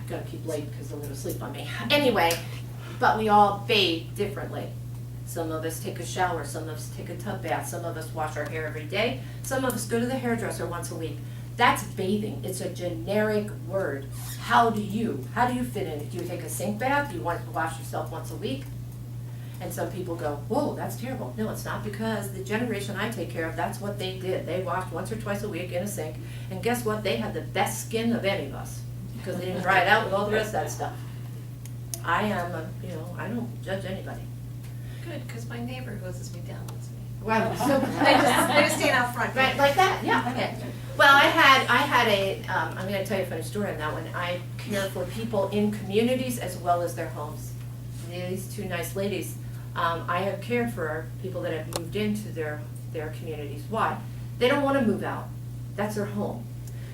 Gotta keep late because they're gonna sleep on me. Anyway, but we all bathe differently. Some of us take a shower, some of us take a tub bath, some of us wash our hair every day, some of us go to the hairdresser once a week. That's bathing. It's a generic word. How do you fit in? Do you take a sink bath? Do you want to wash yourself once a week? And some people go, whoa, that's terrible. No, it's not, because the generation I take care of, that's what they did. They washed once or twice a week in a sink. And guess what? They had the best skin of any of us because they didn't dry it out with all the rest of that stuff. I am, I don't judge anybody. Good, because my neighbor hoses me down once a week. Wow, so They just stand out front. Right, like that, yeah. Okay. Well, I had a, I'm gonna tell you a funny story on that one. I care for people in communities as well as their homes. These two nice ladies, I have cared for people that have moved into their communities. Why? They don't wanna move out. That's their home.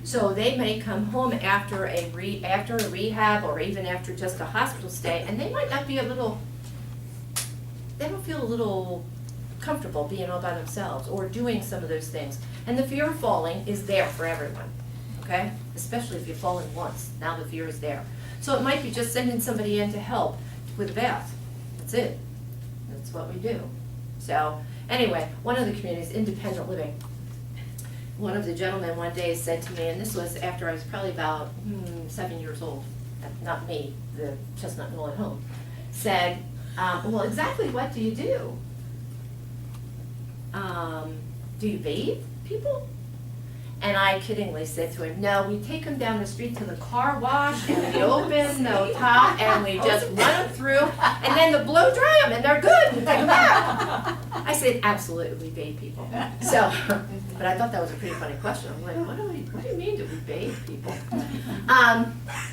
So they may come home after a rehab or even after just a hospital stay, and they might not be they don't feel a little comfortable being all by themselves or doing some of those things. And the fear of falling is there for everyone, okay? Especially if you've fallen once, now the fear is there. So it might be just sending somebody in to help with a bath. That's it. That's what we do. So anyway, one of the communities, independent living. One of the gentlemen one day said to me, and this was after I was probably about 7 years old, not me, the chestnut knoll at home, said, well, exactly what do you do? Do you bathe people? And I kiddingly said to him, no, we take them down the street to the car wash, and we open the top, and we just run them through, and then the blow dry them, and they're good, and we take them back. I said, absolutely, we bathe people. So, but I thought that was a pretty funny question. I'm like, what do you mean, do we bathe people?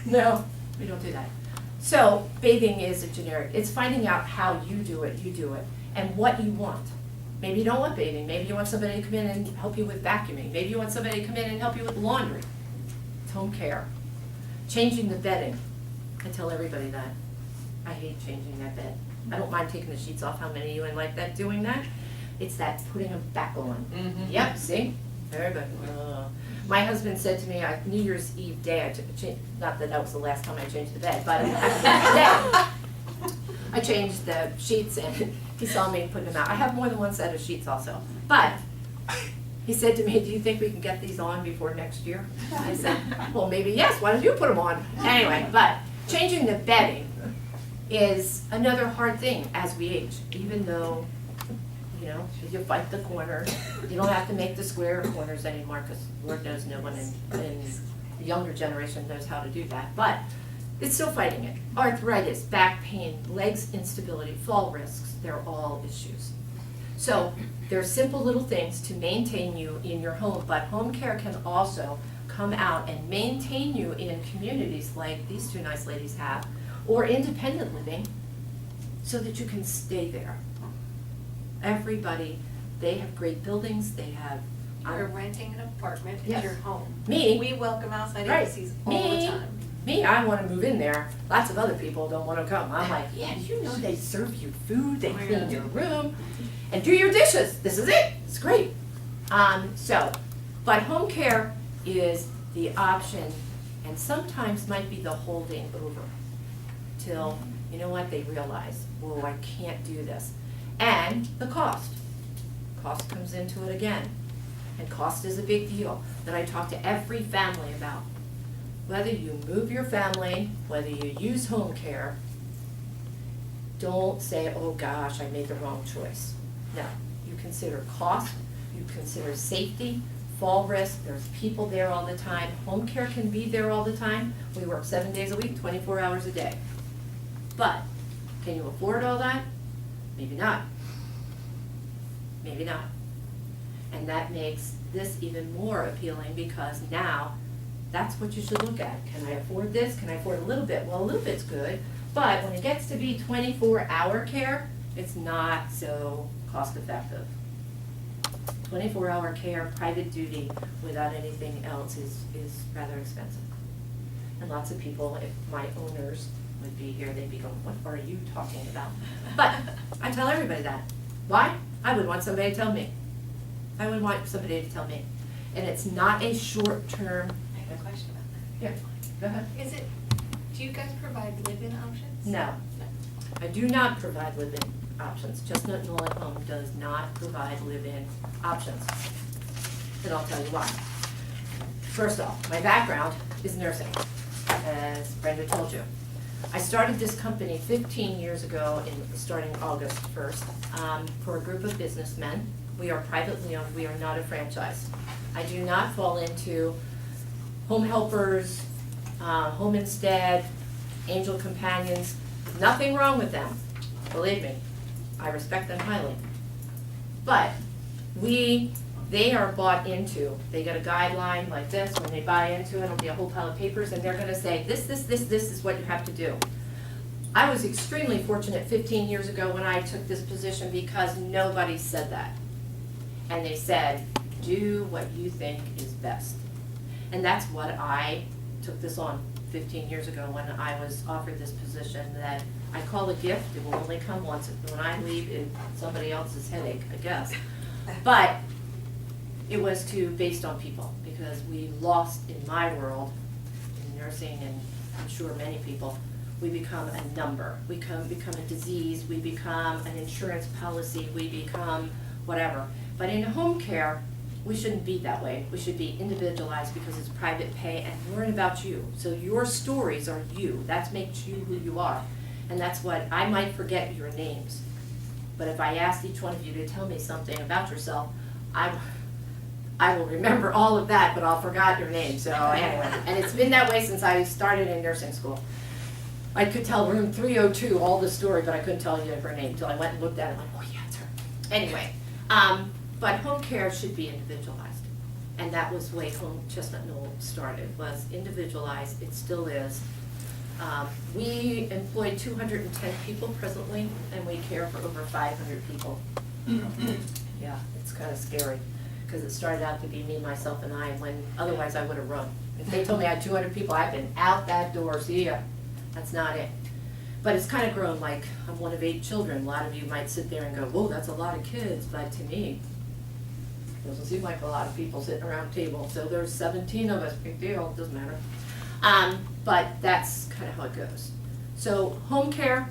No, we don't do that. So, bathing is a generic. It's finding out how you do it, and what you want. Maybe you don't want bathing. Maybe you want somebody to come in and help you with vacuuming. Maybe you want somebody to come in and help you with laundry. It's home care. Changing the bedding. I tell everybody that. I hate changing that bed. I don't mind taking the sheets off. How many of you in like that doing that? It's that putting them back on. Mhm. Yep, see? Everybody. My husband said to me, New Year's Eve day, I took a change, not that that was the last time I changed the bed, but that day, I changed the sheets and he saw me putting them out. I have more than one set of sheets also. But he said to me, do you think we can get these on before next year? I said, well, maybe yes, why don't you put them on? Anyway, but changing the bedding is another hard thing as we age, even though, you know, you fight the corner. You don't have to make the square corners anymore, because Lord knows no one in the younger generation knows how to do that. But it's still fighting it. Arthritis, back pain, legs instability, fall risks, they're all issues. So there are simple little things to maintain you in your home, but home care can also come out and maintain you in communities like these two nice ladies have, or independent living, so that you can stay there. Everybody, they have great buildings, they have, You're renting an apartment, Yes. it's your home. me, We welcome outside Right. agencies all the Me. time. me, I wanna move in there, lots of other people don't wanna come. I'm like, yeah, do you know they serve you food, they clean your room, and do your dishes, this is it, it's great. But home care is the option, and sometimes might be the holding over till, you know what, they realize, whoa, I can't do this. And the cost. Cost comes into it again. And cost is a big deal that I talk to every family about. Whether you move your family, whether you use home care, don't say, oh gosh, I made the wrong choice. No, you consider cost, you consider safety, fall risk, there's people there all the time. Home care can be there all the time. We work 7 days a week, 24 hours a day. But, can you afford all that? Maybe not. Maybe not. And that makes this even more appealing, because now that's what you should look at. Can I afford this? Can I afford a little bit? Well, a little bit's good, but when it gets to be 24-hour care, it's not so cost effective. 24-hour care, private duty, without anything else is rather expensive. And lots of people, if my owners would be here, they'd be going, what are you talking about? But I tell everybody that. Why? I would want somebody to tell me. I would want somebody to tell me. And it's not a short-term. I have a question about that. Yeah, go ahead. Is it, do you guys provide live-in options? No. I do not provide live-in options. Chestnut Knoll at Home does not provide live-in options. And I'll tell you why. First off, my background is nursing, as Brenda told you. I started this company 15 years ago, starting August 1st, for a group of businessmen. We are privately owned, we are not a franchise. I do not fall into home helpers, home instead, angel companions, nothing wrong with them, believe me. I respect them highly. But they are bought into, they get a guideline like this, when they buy into it, it'll be a whole pile of papers, and they're gonna say, this is what you have to do. I was extremely fortunate 15 years ago when I took this position, because nobody said that. And they said, do what you think is best. And that's what I took this on 15 years ago when I was offered this position, that I call a gift, it will only come once. When I leave, it's somebody else's headache, I guess. But it was based on people, because we lost, in my world, in nursing, and I'm sure many people, we become a number. We become a disease, we become an insurance policy, we become whatever. But in home care, we shouldn't be that way. We should be individualized, because it's private pay and learn about you. So your stories are you. That makes you who you are. And that's what, I might forget your names. But if I asked each one of you to tell me something about yourself, I will remember all of that, but I'll forget your name. So anyway, and it's been that way since I started in nursing school. I could tell room 302 all the story, but I couldn't tell you her name until I went and looked at it. I'm like, oh yeah, it's her. Anyway, but home care should be individualized. And that was the way Chestnut Knoll started, was individualized. It still is. We employ 210 people presently, and we care for over 500 people. Yeah, it's kind of scary. because it started out to be me, myself, and I, when otherwise I would have run. If they told me I had 200 people, I've been out that door, see ya. That's not it. But it's kind of grown, like, I'm one of 8 children. A lot of you might sit there and go, whoa, that's a lot of kids, but to me, it doesn't seem like a lot of people sitting around a table. So there's 17 of us, big deal, doesn't matter. But that's kind of how it goes. So home care,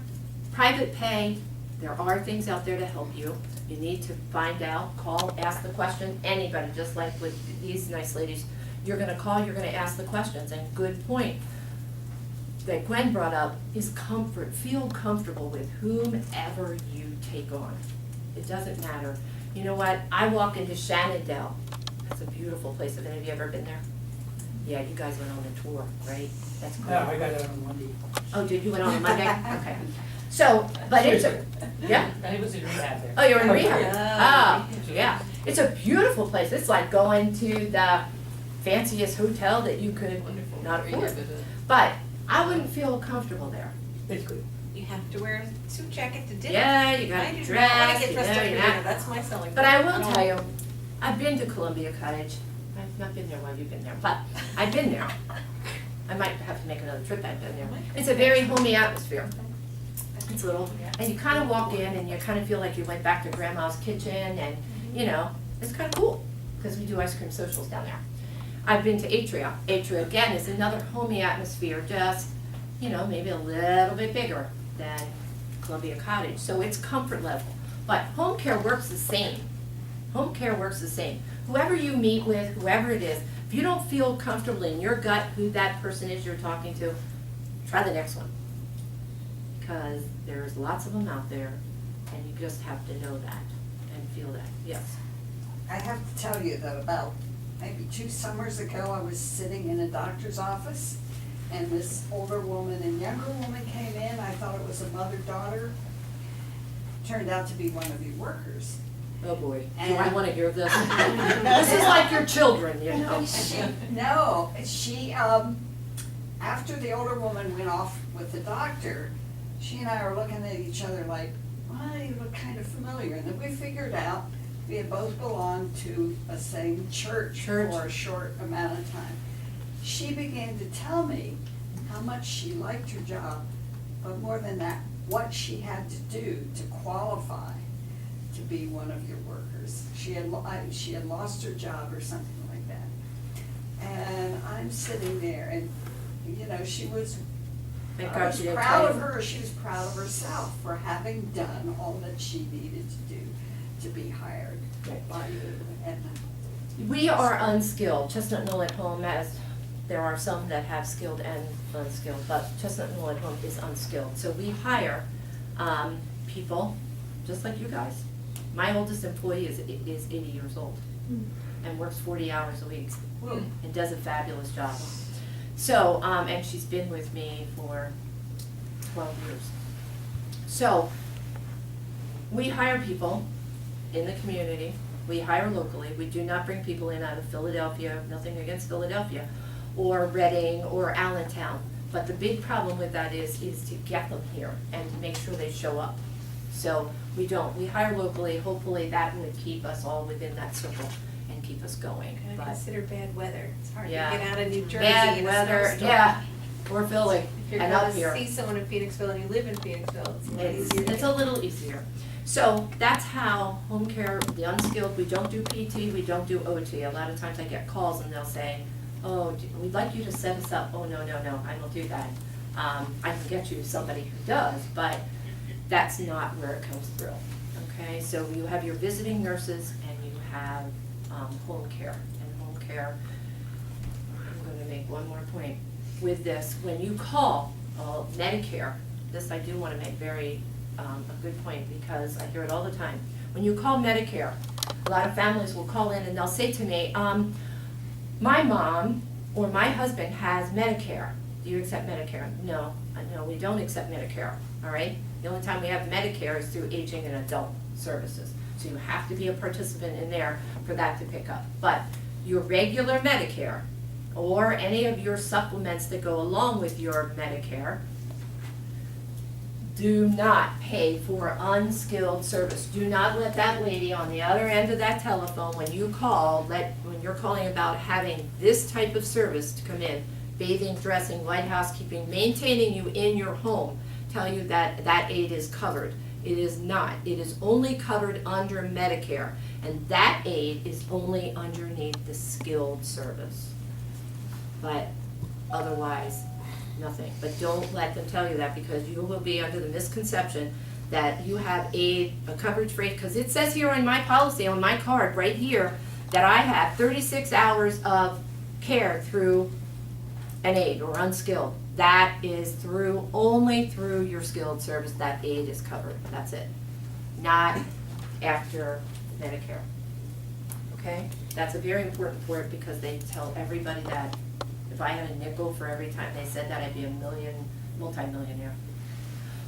private pay, there are things out there to help you. You need to find out, call, ask the question, anybody, just like with these nice ladies. You're gonna call, you're gonna ask the questions, and good point that Gwen brought up is comfort. Feel comfortable with whomever you take on. It doesn't matter. You know what? I walk into Shenandoah. That's a beautiful place. Have any of you ever been there? Yeah, you guys went on the tour, right? That's great. No, I got it on Monday. Oh, did you went on Monday? Okay. So, but it's a, yeah? I was in rehab there. Oh, you're in rehab? Yeah. Oh, yeah. It's a beautiful place. It's like going to the fanciest hotel that you could not afford. But I wouldn't feel comfortable there. It's good. You have to wear a suit jacket to dinner. Yeah, you I gotta be do not wanna dressed, get you dressed know, up for you're dinner, not. that's my selling point. But I will don't- tell you, I've been to Columbia Cottage. I've not been there while you've been there, but I've been there. I might have to make another trip. I've been there. It's a very homey atmosphere. It's little, and you kind of walk in and you kind of feel like you went back to grandma's kitchen, and, you know, it's kind of cool, because we do ice cream socials down there. I've been to Atria. Atria, again, is another homey atmosphere, just, you know, maybe a little bit bigger than Columbia Cottage, so it's comfort level. But home care works the same. Home care works the same. Whoever you meet with, whoever it is, if you don't feel comfortable in your gut who that person is you're talking to, try the next one. Because there's lots of them out there, and you just have to know that and feel that, yes. I have to tell you that about maybe 2 summers ago, I was sitting in a doctor's office, and this older woman and younger woman came in. I thought it was a mother-daughter. Turned out to be one of your workers. Oh boy, do I And- wanna hear this? This is like your children, you know? She, after the older woman went off with the doctor, she and I were looking at each other like, well, you look kind of familiar. And then we figured out we had both belonged to a same church for a short amount of time. She began to tell me how much she liked her job, but more than that, what she had to do to qualify to be one of your workers. She had lost her job or something like that. And I'm sitting there and, you know, Thank I God was she didn't proud tell of you. her, she was proud of herself for having done all that she needed to do to be hired Right. by you. And We are unskilled. Chestnut Knoll at Home, as there are some that have skilled and unskilled, but Chestnut Knoll at Home is unskilled. So we hire people just like you guys. My oldest employee is 80 years old and works 40 hours a week and does a fabulous job. So, and she's been with me for 12 years. So, we hire people in the community, we hire locally, we do not bring people in out of Philadelphia, nothing against Philadelphia, or Reading, or Allentown. But the big problem with that is to get them here and to make sure they show up. So, we don't, we hire locally, hopefully that would keep us all within that circle and keep us going, Kind of but. consider bad weather, it's hard to Yeah. get out of New Jersey Bad in a weather, snowstorm. yeah, or Philly, If you're and up gonna here. see someone in Phoenixville and you live in Phoenixville, it's a lot It's, easier. it's a little easier. So that's how home care, the unskilled, we don't do PT, we don't do OT. A lot of times I get calls and they'll say, oh, we'd like you to set us up. Oh, no, I don't do that. I can get you somebody who does, but that's not where it comes through. Okay, so you have your visiting nurses and you have home care. And home care, I'm gonna make one more point with this. When you call Medicare, this I do wanna make very, a good point because I hear it all the time. When you call Medicare, a lot of families will call in and they'll say to me, my mom or my husband has Medicare. Do you accept Medicare? No, we don't accept Medicare, all right? The only time we have Medicare is through aging and adult services. So you have to be a participant in there for that to pick up. But your regular Medicare or any of your supplements that go along with your Medicare do not pay for unskilled service. Do not let that lady on the other end of that telephone, when you call, when you're calling about having this type of service to come in, bathing, dressing, light housekeeping, maintaining you in your home, tell you that that aid is covered. It is not. It is only covered under Medicare, and that aid is only underneath the skilled service. But otherwise, nothing. But don't let them tell you that, because you will be under the misconception that you have aid, a coverage rate, because it says here on my policy, on my card, right here, that I have 36 hours of care through an aid or unskilled. That is only through your skilled service, that aid is covered. That's it. Not after Medicare. Okay? That's a very important part, because they tell everybody that. If I had a nickel for every time they said that, I'd be a multi-millionaire.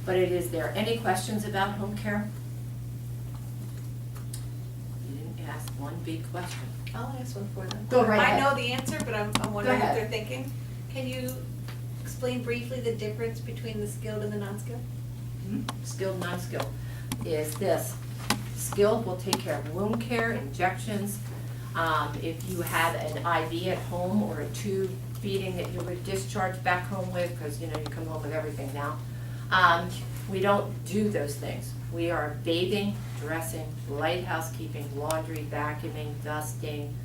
But it is there. Any questions about home care? You didn't ask one big question. I'll ask one for them. Go right I ahead. know the answer, but I'm wondering Go what ahead. they're thinking. Can you explain briefly the difference between the skilled and the non-skilled? Skilled, non-skilled is this. Skilled will take care of wound care, injections. If you have an IV at home or a tube feeding that you would discharge back home with, because you come home with everything now. We don't do those things. We are bathing, dressing, light housekeeping, laundry, vacuuming, dusting,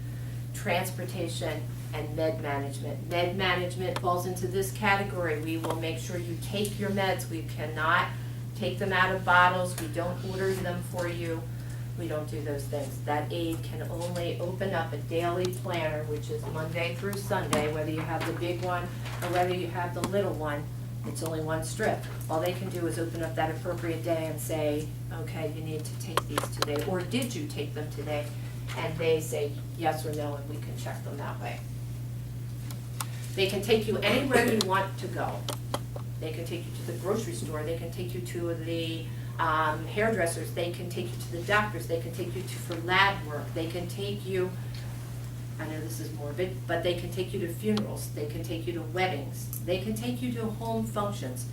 transportation, and med management. Med management falls into this category. We will make sure you take your meds. We cannot take them out of bottles. We don't order them for you. We don't do those things. That aid can only open up a daily planner, which is Monday through Sunday, whether you have the big one or whether you have the little one. It's only one strip. All they can do is open up that appropriate day and say, okay, you need to take these today, or did you take them today? And they say yes or no, and we can check them that way. They can take you anywhere you want to go. They can take you to the grocery store. They can take you to the hairdressers. They can take you to the doctors. They can take you for lab work. They can take you, I know this is morbid, but they can take you to funerals. They can take you to weddings. They can take you to home functions.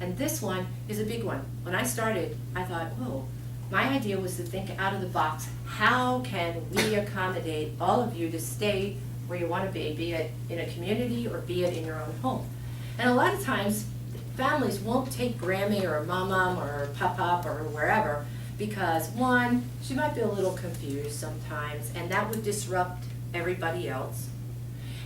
And this one is a big one. When I started, I thought, whoa, my idea was to think out of the box. How can we accommodate all of you to stay where you want to be it in a community or be it in your own home? And a lot of times, families won't take Grammy or Mama or Pop-Pop or wherever, because one, she might be a little confused sometimes, and that would disrupt everybody else.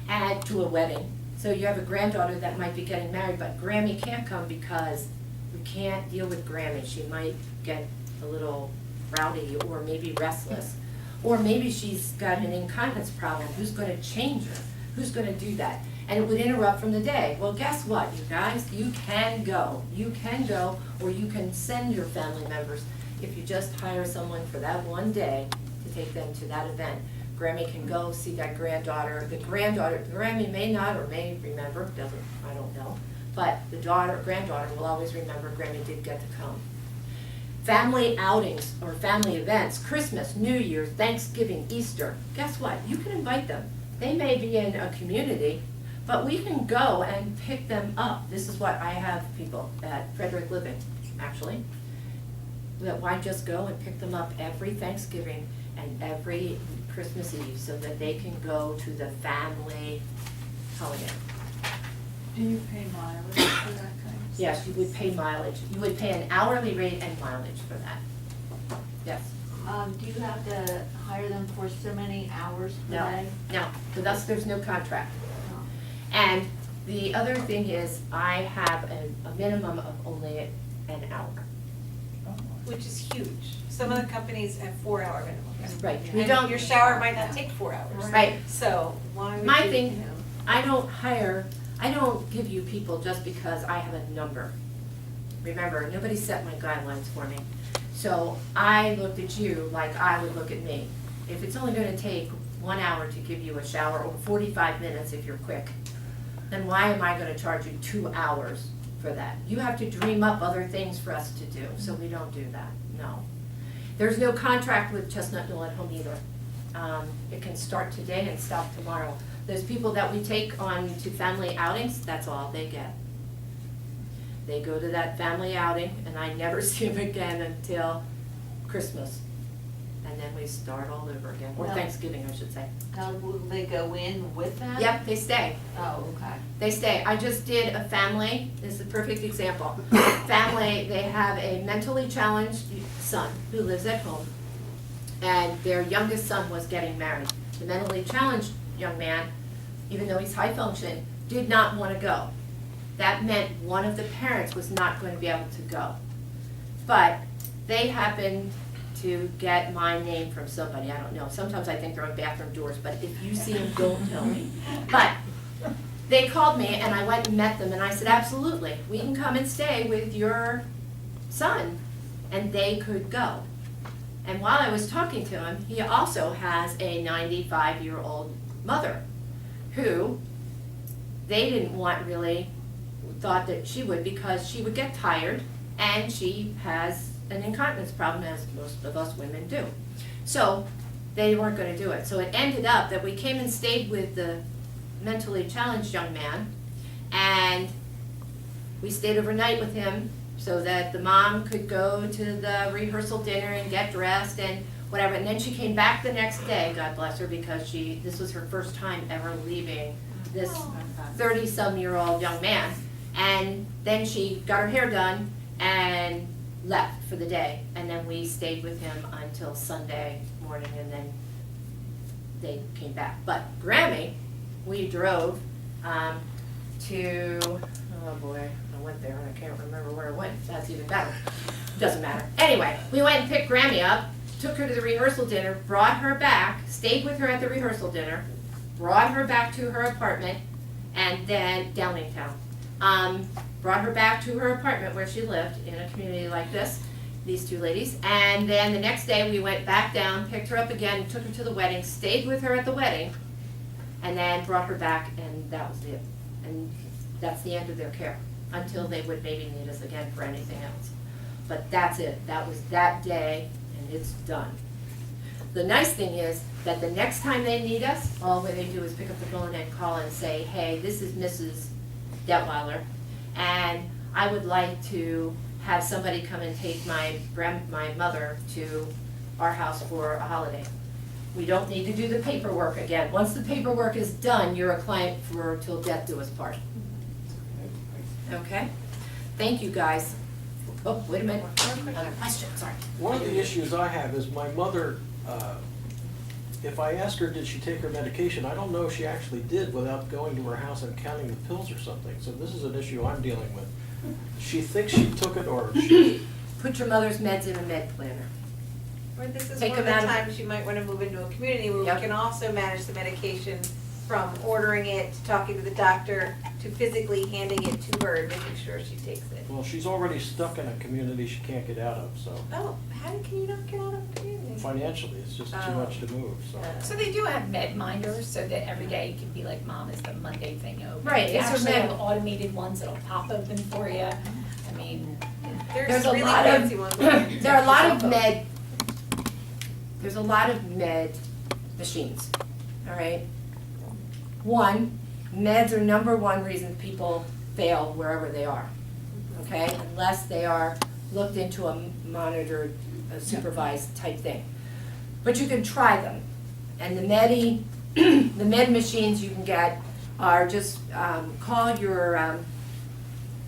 Add to a wedding. So you have a granddaughter that might be getting married, but Grammy can't come because we can't deal with Grammy. She might get a little rowdy or maybe restless. Or maybe she's got an incontinence problem. Who's going to change her? Who's going to do that? And it would interrupt from the day. Well, guess what, you guys? You can go. You can go, or you can send your family members if you just hire someone for that one day to take them to that event. Grammy can go see that granddaughter. The Grammy may not or may remember, I don't know. But the granddaughter will always remember Grammy did get to come. Family outings or family events, Christmas, New Year's, Thanksgiving, Easter. Guess what? You can invite them. They may be in a community, but we can go and pick them up. This is what I have people at Frederick Living, actually, that why just go and pick them up every Thanksgiving and every Christmas Eve so that they can go to the family holiday. Do you pay mileage for that kind of stuff? Yes, you would pay mileage. You would pay an hourly rate and mileage for that. Yes. Do you have to hire them for so many hours per No, day? no. With us, there's no contract. No. And the other thing is, I have a minimum of only an hour. Which is huge. Some of the companies have 4-hour minimums. Right. We And don't. your shower might not take 4 hours. Right. So why would you? My thing, I don't give you people just because I have a number. Remember, nobody set my guidelines for me. So I looked at you like I would look at me. If it's only gonna take 1 hour to give you a shower, or 45 minutes if you're quick, then why am I gonna charge you 2 hours for that? You have to dream up other things for us to do, so we don't do that, no. There's no contract with Chestnut Mill at home either. It can start today and stop tomorrow. Those people that we take on to family outings, that's all they get. They go to that family outing, and I never see them again until Christmas. And then we start all over again, or Well- Thanksgiving, I should say. Now, will they go in with them? Yep, they stay. Oh, okay. They stay. I just did a family, this is a perfect example. Family, they have a mentally challenged son who lives at home, and their youngest son was getting married. The mentally challenged young man, even though he's high function, did not want to go. That meant one of the parents was not going to be able to go. But they happened to get my name from somebody, I don't know. Sometimes I think they're on bathroom doors, but if you see them, don't tell me. But they called me and I went and met them and I said, absolutely, we can come and stay with your son. And they could go. And while I was talking to him, he also has a 95-year-old mother who they didn't want really, thought that she would because she would get tired and she has an incontinence problem, as most of us women do. So they weren't going to do it. So it ended up that we came and stayed with the mentally challenged young man, and we stayed overnight with him so that the mom could go to the rehearsal dinner and get dressed and whatever. And then she came back the next day, God bless her, because this was her first time ever leaving this 30-some-year-old young man. And then she got her hair done and left for the day, and then we stayed with him until Sunday morning, and then they came back. But Grammy, we drove to, oh boy, I went there and I can't remember where I went. That's even better. Doesn't matter. Anyway, we went and picked Grammy up, took her to the rehearsal dinner, brought her back, stayed with her at the rehearsal dinner, brought her back to her apartment, and then Downingtown. Brought her back to her apartment where she lived in a community like this, these two ladies. And then the next day we went back down, picked her up again, took her to the wedding, stayed with her at the wedding, and then brought her back, and that was it. And that's the end of their care, until they would maybe need us again for anything else. But that's it. That was that day, and it's done. The nice thing is that the next time they need us, all they do is pick up the phone and call and say, hey, this is Mrs. Detweiler, and I would like to have somebody come and take my mother to our house for a holiday. We don't need to do the paperwork again. Once the paperwork is done, you're a client for till death do us part. Okay? Thank you, guys. Oh, wait a minute. Another question, sorry. One of the issues I have is my mother, if I ask her, did she take her medication, I don't know if she actually did without going to her house and counting the pills or something. So this is an issue I'm dealing with. She thinks she took it, or she... Put your mother's meds in a med planner. Or this is Take one of them the out of- times you might wanna move into a community where Yep. we can also manage the medication from ordering it, to talking to the doctor, to physically handing it to her and making sure she takes it. Well, she's already stuck in a community she can't get out of, so Oh, how can you not get out of a community? financially, it's just too Oh. much to move, so. So they do have med minders, so that every day you can be like, Mom, is the Monday thing open? Right, They it's a actually med- have automated ones that'll pop open for you. I mean, There's a really lot of- fancy ones. There are a lot of there's a lot of med machines, all right? One, meds are number one reason people fail wherever they are, okay? Unless they are looked into a monitored, supervised type thing. But you can try them. And the the med machines you can get are just, call your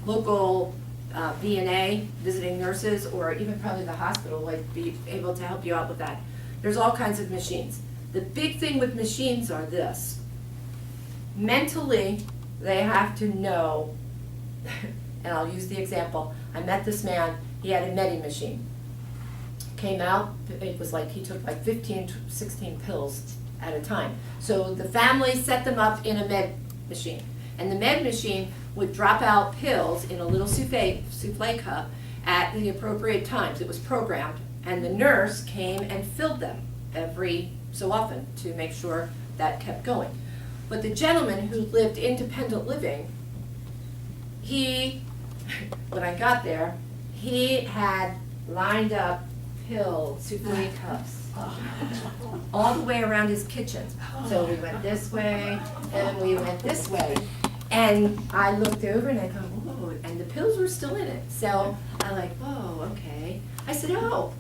local VNA, visiting nurses, or even probably the hospital would be able to help you out with that. There's all kinds of machines. The big thing with machines are this. Mentally, they have to know, and I'll use the example, I met this man, he had a Medi machine. Came out, it was like he took like 15, 16 pills at a time. So the family set them up in a med machine. And the med machine would drop out pills in a little souffle cup at the appropriate times. It was programmed. And the nurse came and filled them every so often to make sure that kept going. But the gentleman who lived independent living, when I got there, he had lined up pill souffle cups all the way around his kitchen. So we went this way, and we went this way. And I looked over and I go, whoa, and the pills were still in it. So I like, oh, okay. I said, oh,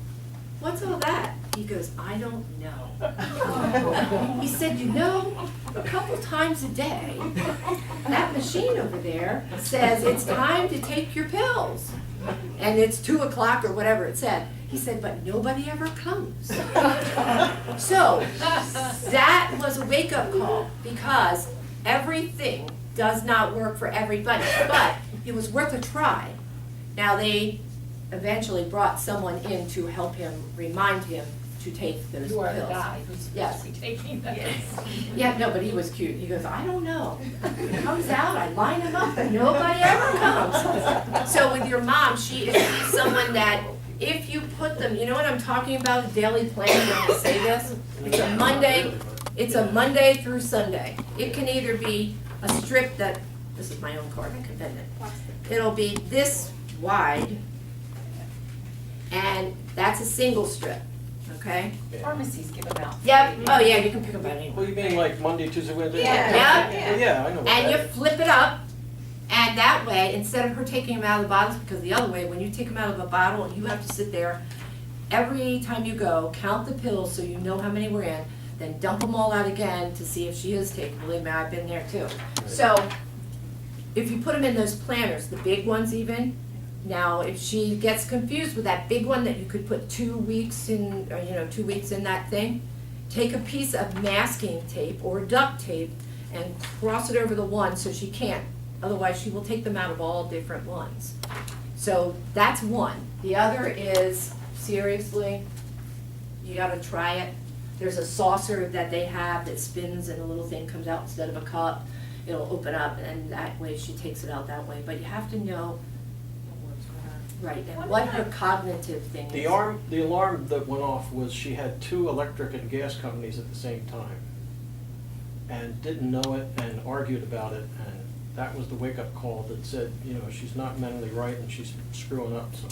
what's all that? He goes, I don't know. He said, you know, a couple times a day, that machine over there says it's time to take your pills. And it's 2 o'clock or whatever it said. He said, but nobody ever comes. So that was a wake-up call, because everything does not work for everybody, but it was worth a try. Now, they eventually brought someone in to help him, remind him to take those pills. You are the guy who's Yes. supposed to be taking this. Yeah, no, but he was cute. He goes, I don't know. He comes out, I line him up, and nobody ever comes. So with your mom, she is someone that, if you put them, you know what I'm talking about, the daily plan when I say this? It's a Monday through Sunday. It can either be a strip that, this is my own card, I can bend it. It'll be this wide, and that's a single strip, okay? Pharmacies give them out. Yep, oh yeah, you can pick them out anywhere. Well, you mean like Monday, Tuesday, Wednesday? Yeah. Well, yeah, I know what And you that is. flip it up, and that way, instead of her taking them out of the bottles, because the other way, when you take them out of a bottle, you have to sit there, every time you go, count the pills so you know how many were in, then dump them all out again to see if she is taking. Believe me, I've been there too. So, if you put them in those planners, the big ones even, now if she gets confused with that big one that you could put 2 weeks in, or 2 weeks in that thing, take a piece of masking tape or duct tape and cross it over the one so she can't. Otherwise, she will take them out of all different ones. So that's one. The other is, seriously, you gotta try it. There's a saucer that they have that spins and a little thing comes out instead of a cup. It'll open up, and that way she takes it out that way. But you have to know, right, and what her cognitive thing is. The alarm that went off was she had 2 electric and gas companies at the same time, and didn't know it and argued about it, and that was the wake-up call that said, she's not mentally right and she's screwing up, so.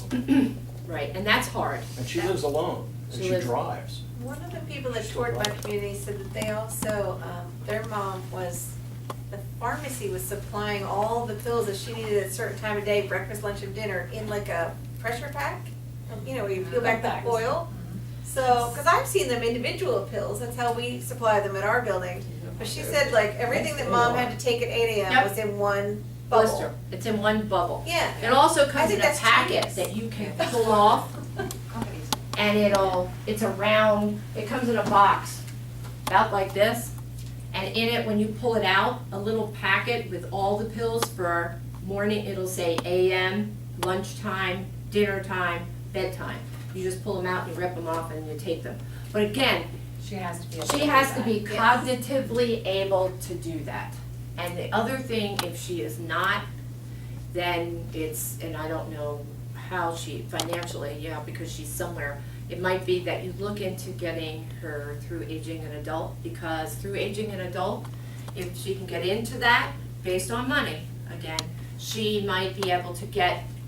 Right, and that's hard. And she lives alone, and She she lives- drives. One of the people that toured my community said that they also, their mom the pharmacy was supplying all the pills that she needed at a certain time of day, breakfast, lunch, and dinner, in like a pressure pack. Where you peel back the foil. So, because I've seen them individual pills, that's how we supply them at our building. But she said like everything that mom had to take at 8 a.m. Yep. was in one bubble. Blister. It's in one bubble. Yeah. It also I comes think in a that's packet genius. that you can pull off, and it's a round, it comes in a box, about like this. And in it, when you pull it out, a little packet with all the pills for morning, it'll say AM, lunchtime, dinner time, bedtime. You just pull them out, you rip them off, and you take them. But again, She has to be able to she do has to that. be cognitively able to do that. And the other thing, if she is not, then and I don't know how financially, because she's somewhere, it might be that you look into getting her through Aging an Adult, because through Aging an Adult, if she can get into that, based on money, again, she might be able to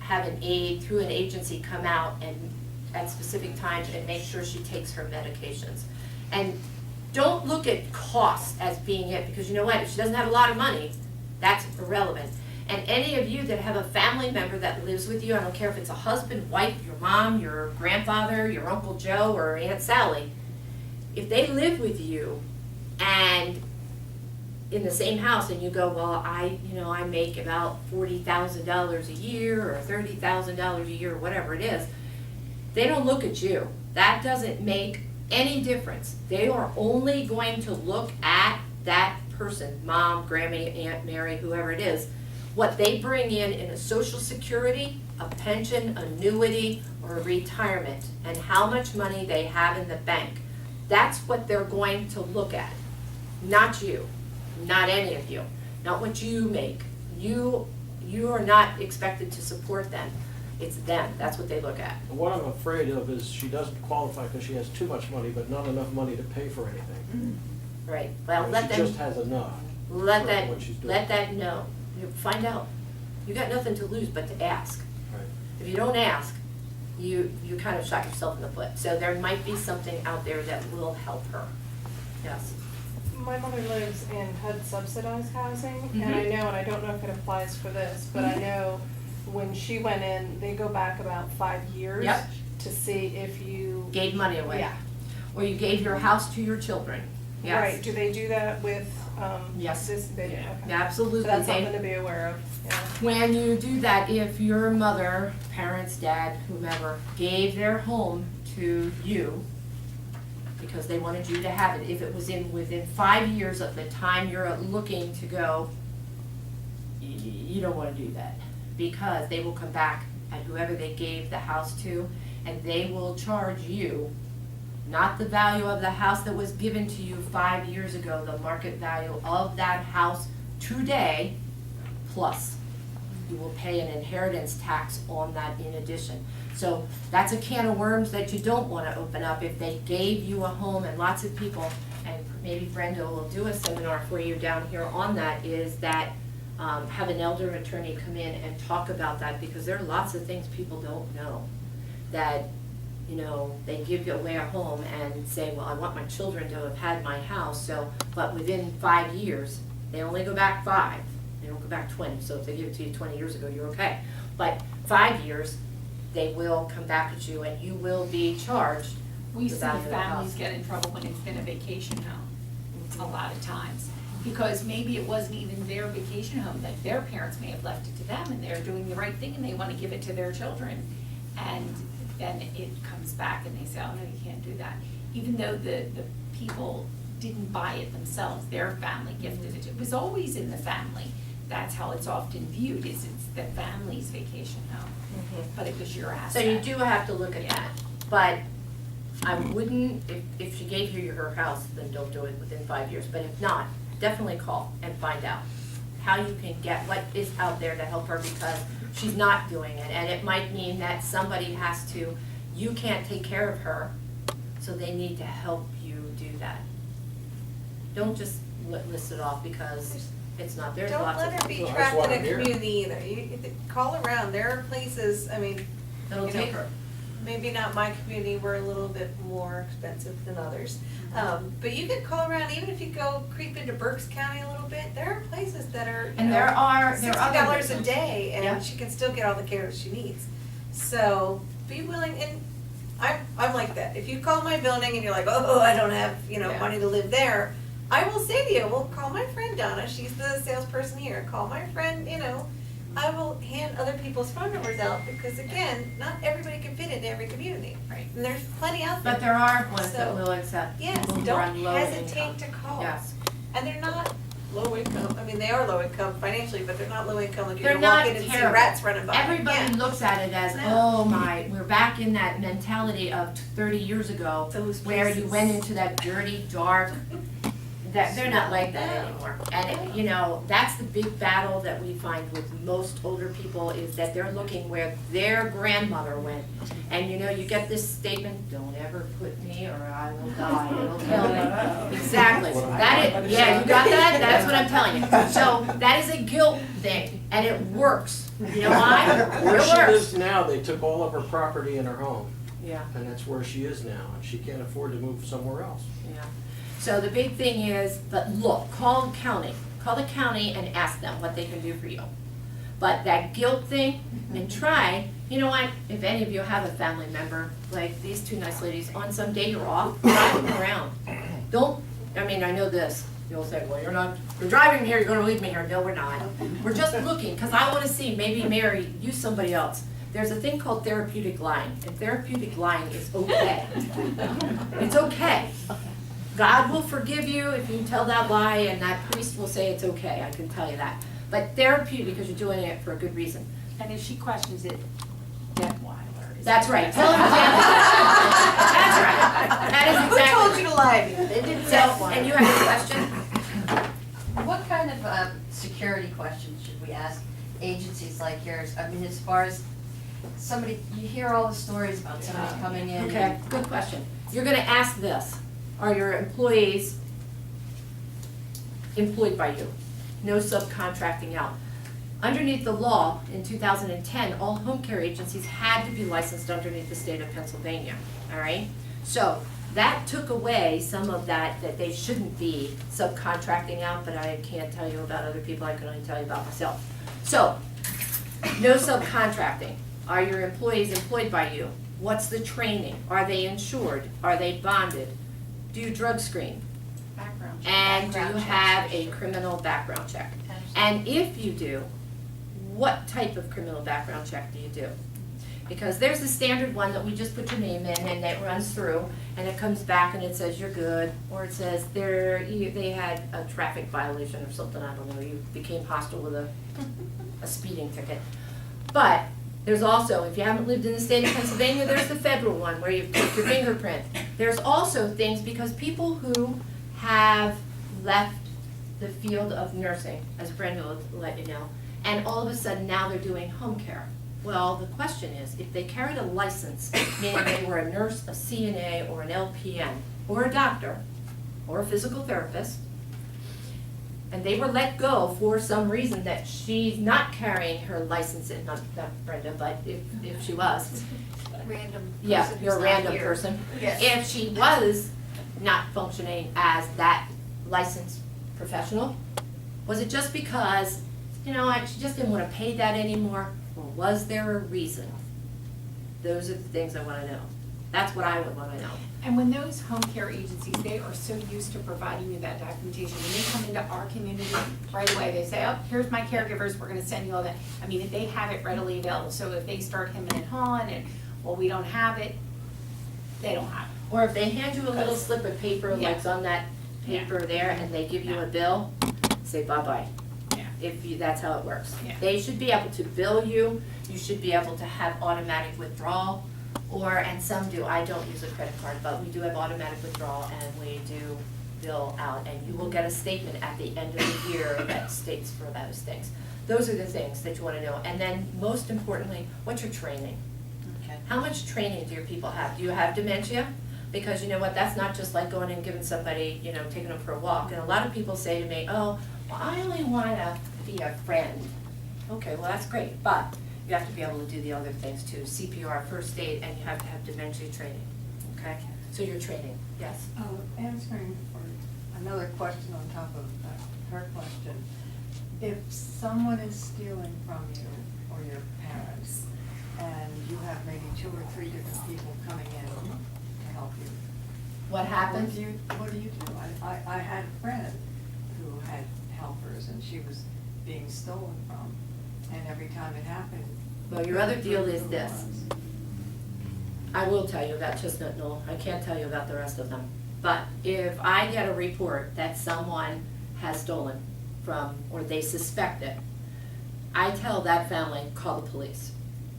have an aide through an agency come out and at specific times and make sure she takes her medications. And don't look at cost as being it, because you know what, if she doesn't have a lot of money, that's irrelevant. And any of you that have a family member that lives with you, I don't care if it's a husband, wife, your mom, your grandfather, your Uncle Joe, or Aunt Sally, if they live with you and in the same house and you go, well, I make about $40,000 a year or $30,000 a year, or whatever it is, they don't look at you. That doesn't make any difference. They are only going to look at that person, mom, Grammy, Aunt Mary, whoever it is, what they bring in a Social Security, a pension, annuity, or a retirement, and how much money they have in the bank. That's what they're going to look at, not you, not any of you, not what you make. You are not expected to support them. It's them, that's what they look at. What I'm afraid of is she doesn't qualify because she has too much money, but not enough money to pay for anything. Right, well, let She them, just has enough. let for that, what she's doing. let that know. You find out. You got nothing to lose but to ask. Right. If you don't ask, you kind of shot yourself in the foot. So there might be something out there that will help her. Yes. My mother lives in HUD subsidized housing, and I know, and I don't know if it applies for this, but I know when she went in, they go back about 5 years. Yep. To see if you. Gave money away. Yeah. Or you gave your house to your children. Yes. Right, do they do that with, Yes. this, they, okay. Absolutely. So that's They- something to be aware of, yeah. When you do that, if your mother, parents, dad, whomever, gave their home to you because they wanted you to have it, if it was within 5 years of the time you're looking to go, you don't wanna do that. Because they will come back at whoever they gave the house to, and they will charge you, not the value of the house that was given to you 5 years ago, the market value of that house today, plus you will pay an inheritance tax on that in addition. So that's a can of worms that you don't wanna open up. If they gave you a home, and lots of people, and maybe Brenda will do a seminar for you down here on that, is that have an elder attorney come in and talk about that, because there are lots of things people don't know. That, you know, they give you away a home and say, well, I want my children to have had my house, so, but within 5 years, they only go back 5, they don't go back 20, so if they give it to you 20 years ago, you're okay. But 5 years, they will come back at you and you will be charged We the see value of the families house. get in trouble when it's been a vacation home, a lot of times. Because maybe it wasn't even their vacation home, that their parents may have left it to them and they're doing the right thing and they wanna give it to their children. And then it comes back and they say, oh no, you can't do that. Even though the people didn't buy it themselves, their family gifted it. It was always in the family. That's how it's often viewed, is it's the family's vacation home, but it was your So asset. you do have to look at Yeah. that, but I wouldn't, if she gave you her house, then don't do it within 5 years, but if not, definitely call and find out how you can get, what is out there to help her, because she's not doing it, and it might mean that somebody has to, you can't take care of her, so they need to help you do that. Don't just list it off because it's not, there's Don't lots of. let her be Well, that's trapped why in a I'm here. community either. You call around. There are places, I mean, That'll you know, take her. maybe not my community, we're a little bit more expensive than others. But you could call around, even if you go creep into Berks County a little bit, there are places that are, you And know, there are other $60 a businesses. day, Yeah. and she can still get all the care that she needs. So be willing, and I'm like that. If you call my building and you're like, oh, I don't have, you know, Yeah. money to live there, I will say to you, well, call my friend Donna, she's the salesperson here, call my friend, you know, I will hand other people's phone numbers out, because again, not everybody can fit into every community. Right. And there's plenty out there. But there are ones that So, will accept Yes, people who are don't on low income. hesitate to call. Yes. And they're not low income, I mean, they are low income financially, but they're not low income, like you're They're gonna walk not in and see terrible. rats running by. Everybody Yeah. looks at it as, No. oh my, we're back in that mentality of 30 years ago, Those where you places. went into that dirty, dark, that, they're not like that No. anymore. And, you know, that's the big battle that we find with most older people, is that they're looking where their grandmother went. And, you know, you get this statement, don't ever put me or I will die, it'll kill me. Exactly, that is, yeah, you got that, that's what I'm telling you. So, that is a guilt thing, and it works. You know why? Where It she works. lives now, they took all of her property in her home, Yeah, and that's where she is now, and she can't afford to move somewhere else. yeah. So the big thing is, but look, call the county and ask them what they can do for you. But that guilt thing, and try, you know what, if any of you have a family member, like these two nice ladies, on some day you're off, drive them around. Don't, I mean, I know this, you'll say, well, you're driving here, you're gonna leave me here. No, we're not. We're just looking, cause I wanna see, maybe Mary, use somebody else. There's a thing called therapeutic lying, and therapeutic lying is okay. It's okay. God will forgive you if you tell that lie, and that priest will say it's okay, I can tell you that. But therapeutic, because you're doing it for a good reason. And if she questions it, Detweiler. That's right, tell her That's right, that is Who exactly. told you to lie to me? They didn't So, tell one. and you have a question? What kind of security questions should we ask agencies like yours? I mean, as far as somebody, you hear all the stories about somebody coming in. Okay, good question. You're gonna ask this, are your employees employed by you? No subcontracting out. Underneath the law, in 2010, all home care agencies had to be licensed underneath the state of Pennsylvania, all right? So, that took away some of that they shouldn't be subcontracting out, but I can't tell you about other people, I can only tell you about myself. So, No subcontracting. Are your employees employed by you? What's the training? Are they insured? Are they bonded? Do you drug screen? Background check. And do you Background checks, have for a sure. criminal background check? And if you do, what type of criminal background check do you do? Because there's the standard one that we just put your name in and it runs through and it comes back and it says you're good, or it says they had a traffic violation or something, I don't know, you became hostile with a speeding ticket. But there's also, if you haven't lived in the state of Pennsylvania, there's the federal one where you put your fingerprint. There's also things, because people who have left the field of nursing, as Brenda will let you know, and all of a sudden now they're doing home care. Well, the question is, if they carried a license, meaning they were a nurse, a CNA, or an LPN, or a doctor, or a physical therapist, and they were let go for some reason that she's not carrying her license in, not Brenda, but if she was, Random yeah, person you're a who's not random here. person. Yes. If she was not functioning as that licensed professional, was it just because, she just didn't wanna pay that anymore? Or was there a reason? Those are the things I wanna know. That's what I would wanna know. And when those home care agencies, they are so used to providing you that documentation, when they come into our community, right away, they say, oh, here's my caregivers, we're gonna send you all that. I mean, if they have it readily available, so if they start hemming and hawing and, well, we don't have it, they don't have it. Or if they hand you a little slip of paper, Yeah. like's on that paper there, and they give you a bill, say bye-bye. Yeah. That's how it works. Yeah. They should be able to bill you, you should be able to have automatic withdrawal, and some do, I don't use a credit card, but we do have automatic withdrawal, and we do bill out, and you will get a statement at the end of the year that states for those things. Those are the things that you wanna know, and then most importantly, what's your training? Okay. How much training do your people have? Do you have dementia? Because you know what, that's not just like going and giving somebody, taking them for a walk. And a lot of people say to me, oh, well, I only wanna be a friend. Okay, well, that's great, but you have to be able to do the other things too, CPR, first aid, and you have to have dementia training, okay? So you're training, yes. Answering for another question on top of her question, if someone is stealing from you or your parents, and you have maybe 2 or 3 different people coming in to help you, What happens? What do you do? I had a friend who had helpers and she was being stolen from, and every time it happened. Well, your other deal is who it this. was. I will tell you about Chestnut Knoll, I can't tell you about the rest of them. But if I get a report that someone has stolen from, or they suspect it, I tell that family, call the police,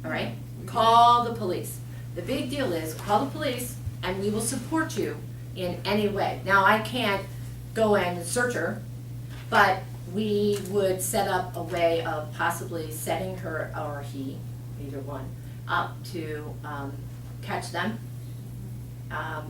all right? Call the police. The big deal is, call the police, and we will support you in any way. Now, I can't go and search her, but we would set up a way of possibly setting her, or he, either one, up to catch them,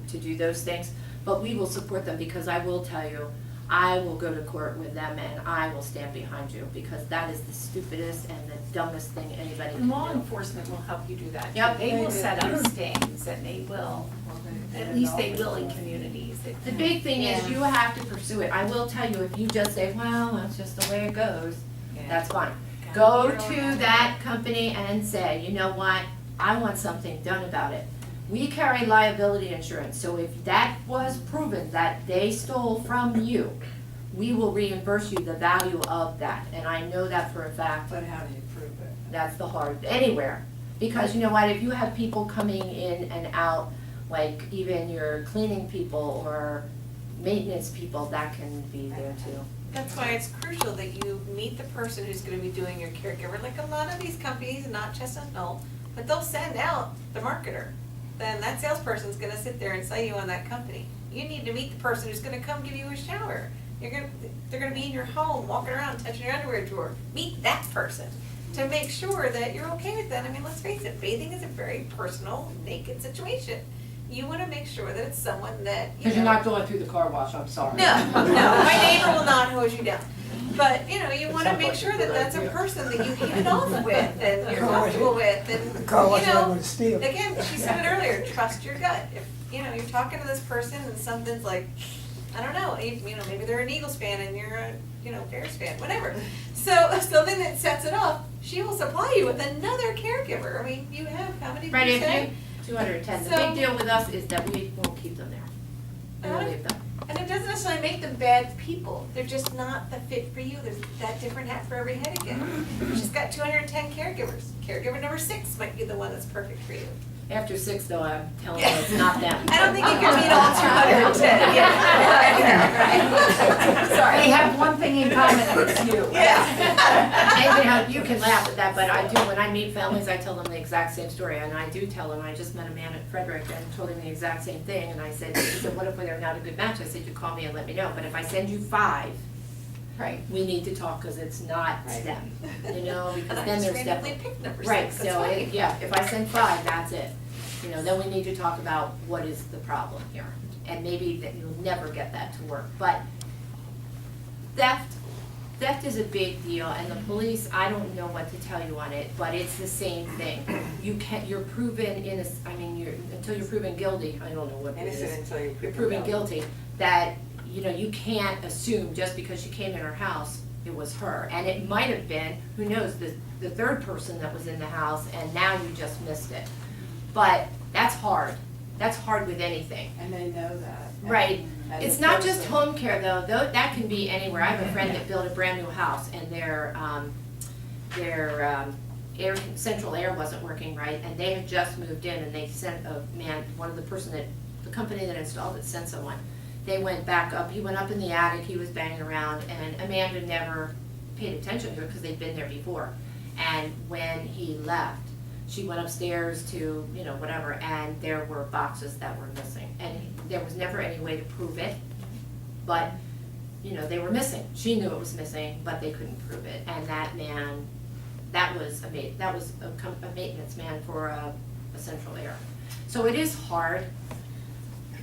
to do those things. But we will support them, because I will tell you, I will go to court with them and I will stand behind you, because that is the stupidest and the dumbest thing anybody can And do. law enforcement will help you do that. Yep. They will They set do. up stings, and they will, Well, they at least they always will in do. communities. The big thing is, Yeah. you have to pursue it. I will tell you, if you just say, well, that's just the way it goes, that's fine. Go to that company and say, you know what, I want something done about it. We carry liability insurance, so if that was proven that they stole from you, we will reimburse you the value of that, and I know that for a fact. But how do you prove it? That's the hard, anywhere. Because you know what, if you have people coming in and out, like even your cleaning people or maintenance people, that can be there too. That's why it's crucial that you meet the person who's gonna be doing your caregiver. Like a lot of these companies, not Chestnut Knoll, but they'll send out the marketer. Then that salesperson's gonna sit there and sell you on that company. You need to meet the person who's gonna come give you a shower. They're gonna be in your home, walking around, touching your underwear drawer. Meet that person to make sure that you're okay with that. I mean, let's face it, bathing is a very personal, naked situation. You wanna make sure that it's someone that, you know. Because you're not going through the car wash, I'm sorry. No, my neighbor will not hose you down. But, you It wanna sounds make like a sure that good that's a idea. person that you hit it off with and you're Car wash. comfortable with and, The car wash you know, would steal. again, she said it earlier, trust your gut. If, you're talking to this person and something's like, I don't know, you know, maybe they're an Eagles fan and you're a, you know, Bears fan, whatever. So then it sets it off, she will supply you with another caregiver. I mean, you have, how many did Right, you if say? you, 210. The So- big deal with us is that we won't keep them there. We'll leave them. And it doesn't necessarily make them bad people, they're just not the fit for you, there's that different hat for every head again. She's got 210 caregivers, caregiver number 6 might be the one that's perfect for you. After 6 though, I'm telling you, it's not them. I don't think you can meet all 210, yeah. Sorry. They have one thing in common, it's you. Yeah. And you know, you can laugh at that, but I do, when I meet families, I tell them the exact same story, and I do tell them, I just met a man at Frederick and told him the exact same thing, and I said, he said, what if they're not a good match? I said, you call me and let me know, but if I send you 5, Right. we need to talk, cause it's not Right. them, you know, because And I then just there's randomly definitely. picked number 6, Right, that's so, fine. yeah, if I send 5, that's it. You know, then we need to talk about what is the problem here. And maybe that you'll never get that to work, but theft is a big deal, and the police, I don't know what to tell you on it, but it's the same thing. You're proven until you're proven guilty, I don't know what it is. Innocent until you're You're proven proven guilty, that, you know, you can't assume just because she came in her house, it was her. And it might have been, who knows, the third person that was in the house, and now you just missed it. But that's hard with anything. And they know that. Right. And It's the not just person- home care though, that can be anywhere. I have a friend that built a brand new house and their air, central air wasn't working right, and they had just moved in, and they sent the company that installed it sent someone. They went back up, he went up in the attic, he was banging around, and Amanda never paid attention to it because they'd been there before. And when he left, she went upstairs to, you know, whatever, and there were boxes that were missing. And there was never any way to prove it, but, you know, they were missing. She knew it was missing, but they couldn't prove it. And that man, that was a maintenance man for a central air. So it is hard,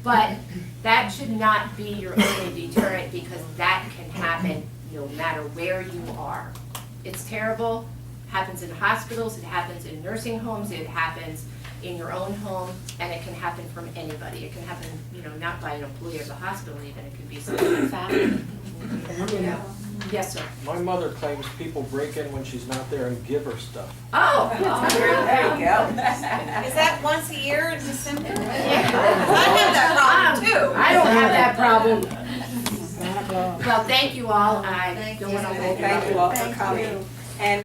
but that should not be your only deterrent, because that can happen no matter where you are. It's terrible. Happens in hospitals, it happens in nursing homes, it happens in your own home, and it can happen from anybody. It can happen, you know, not by an employee of the hospital even, it could be someone family. Yeah. Yes, sir. My mother claims people break in when she's not there and give her stuff. Oh, There you go. Is that once a year in December? Yeah. I have that problem too. I don't have that problem. Well, thank you all, I don't wanna hold you up. Thank you all for coming. And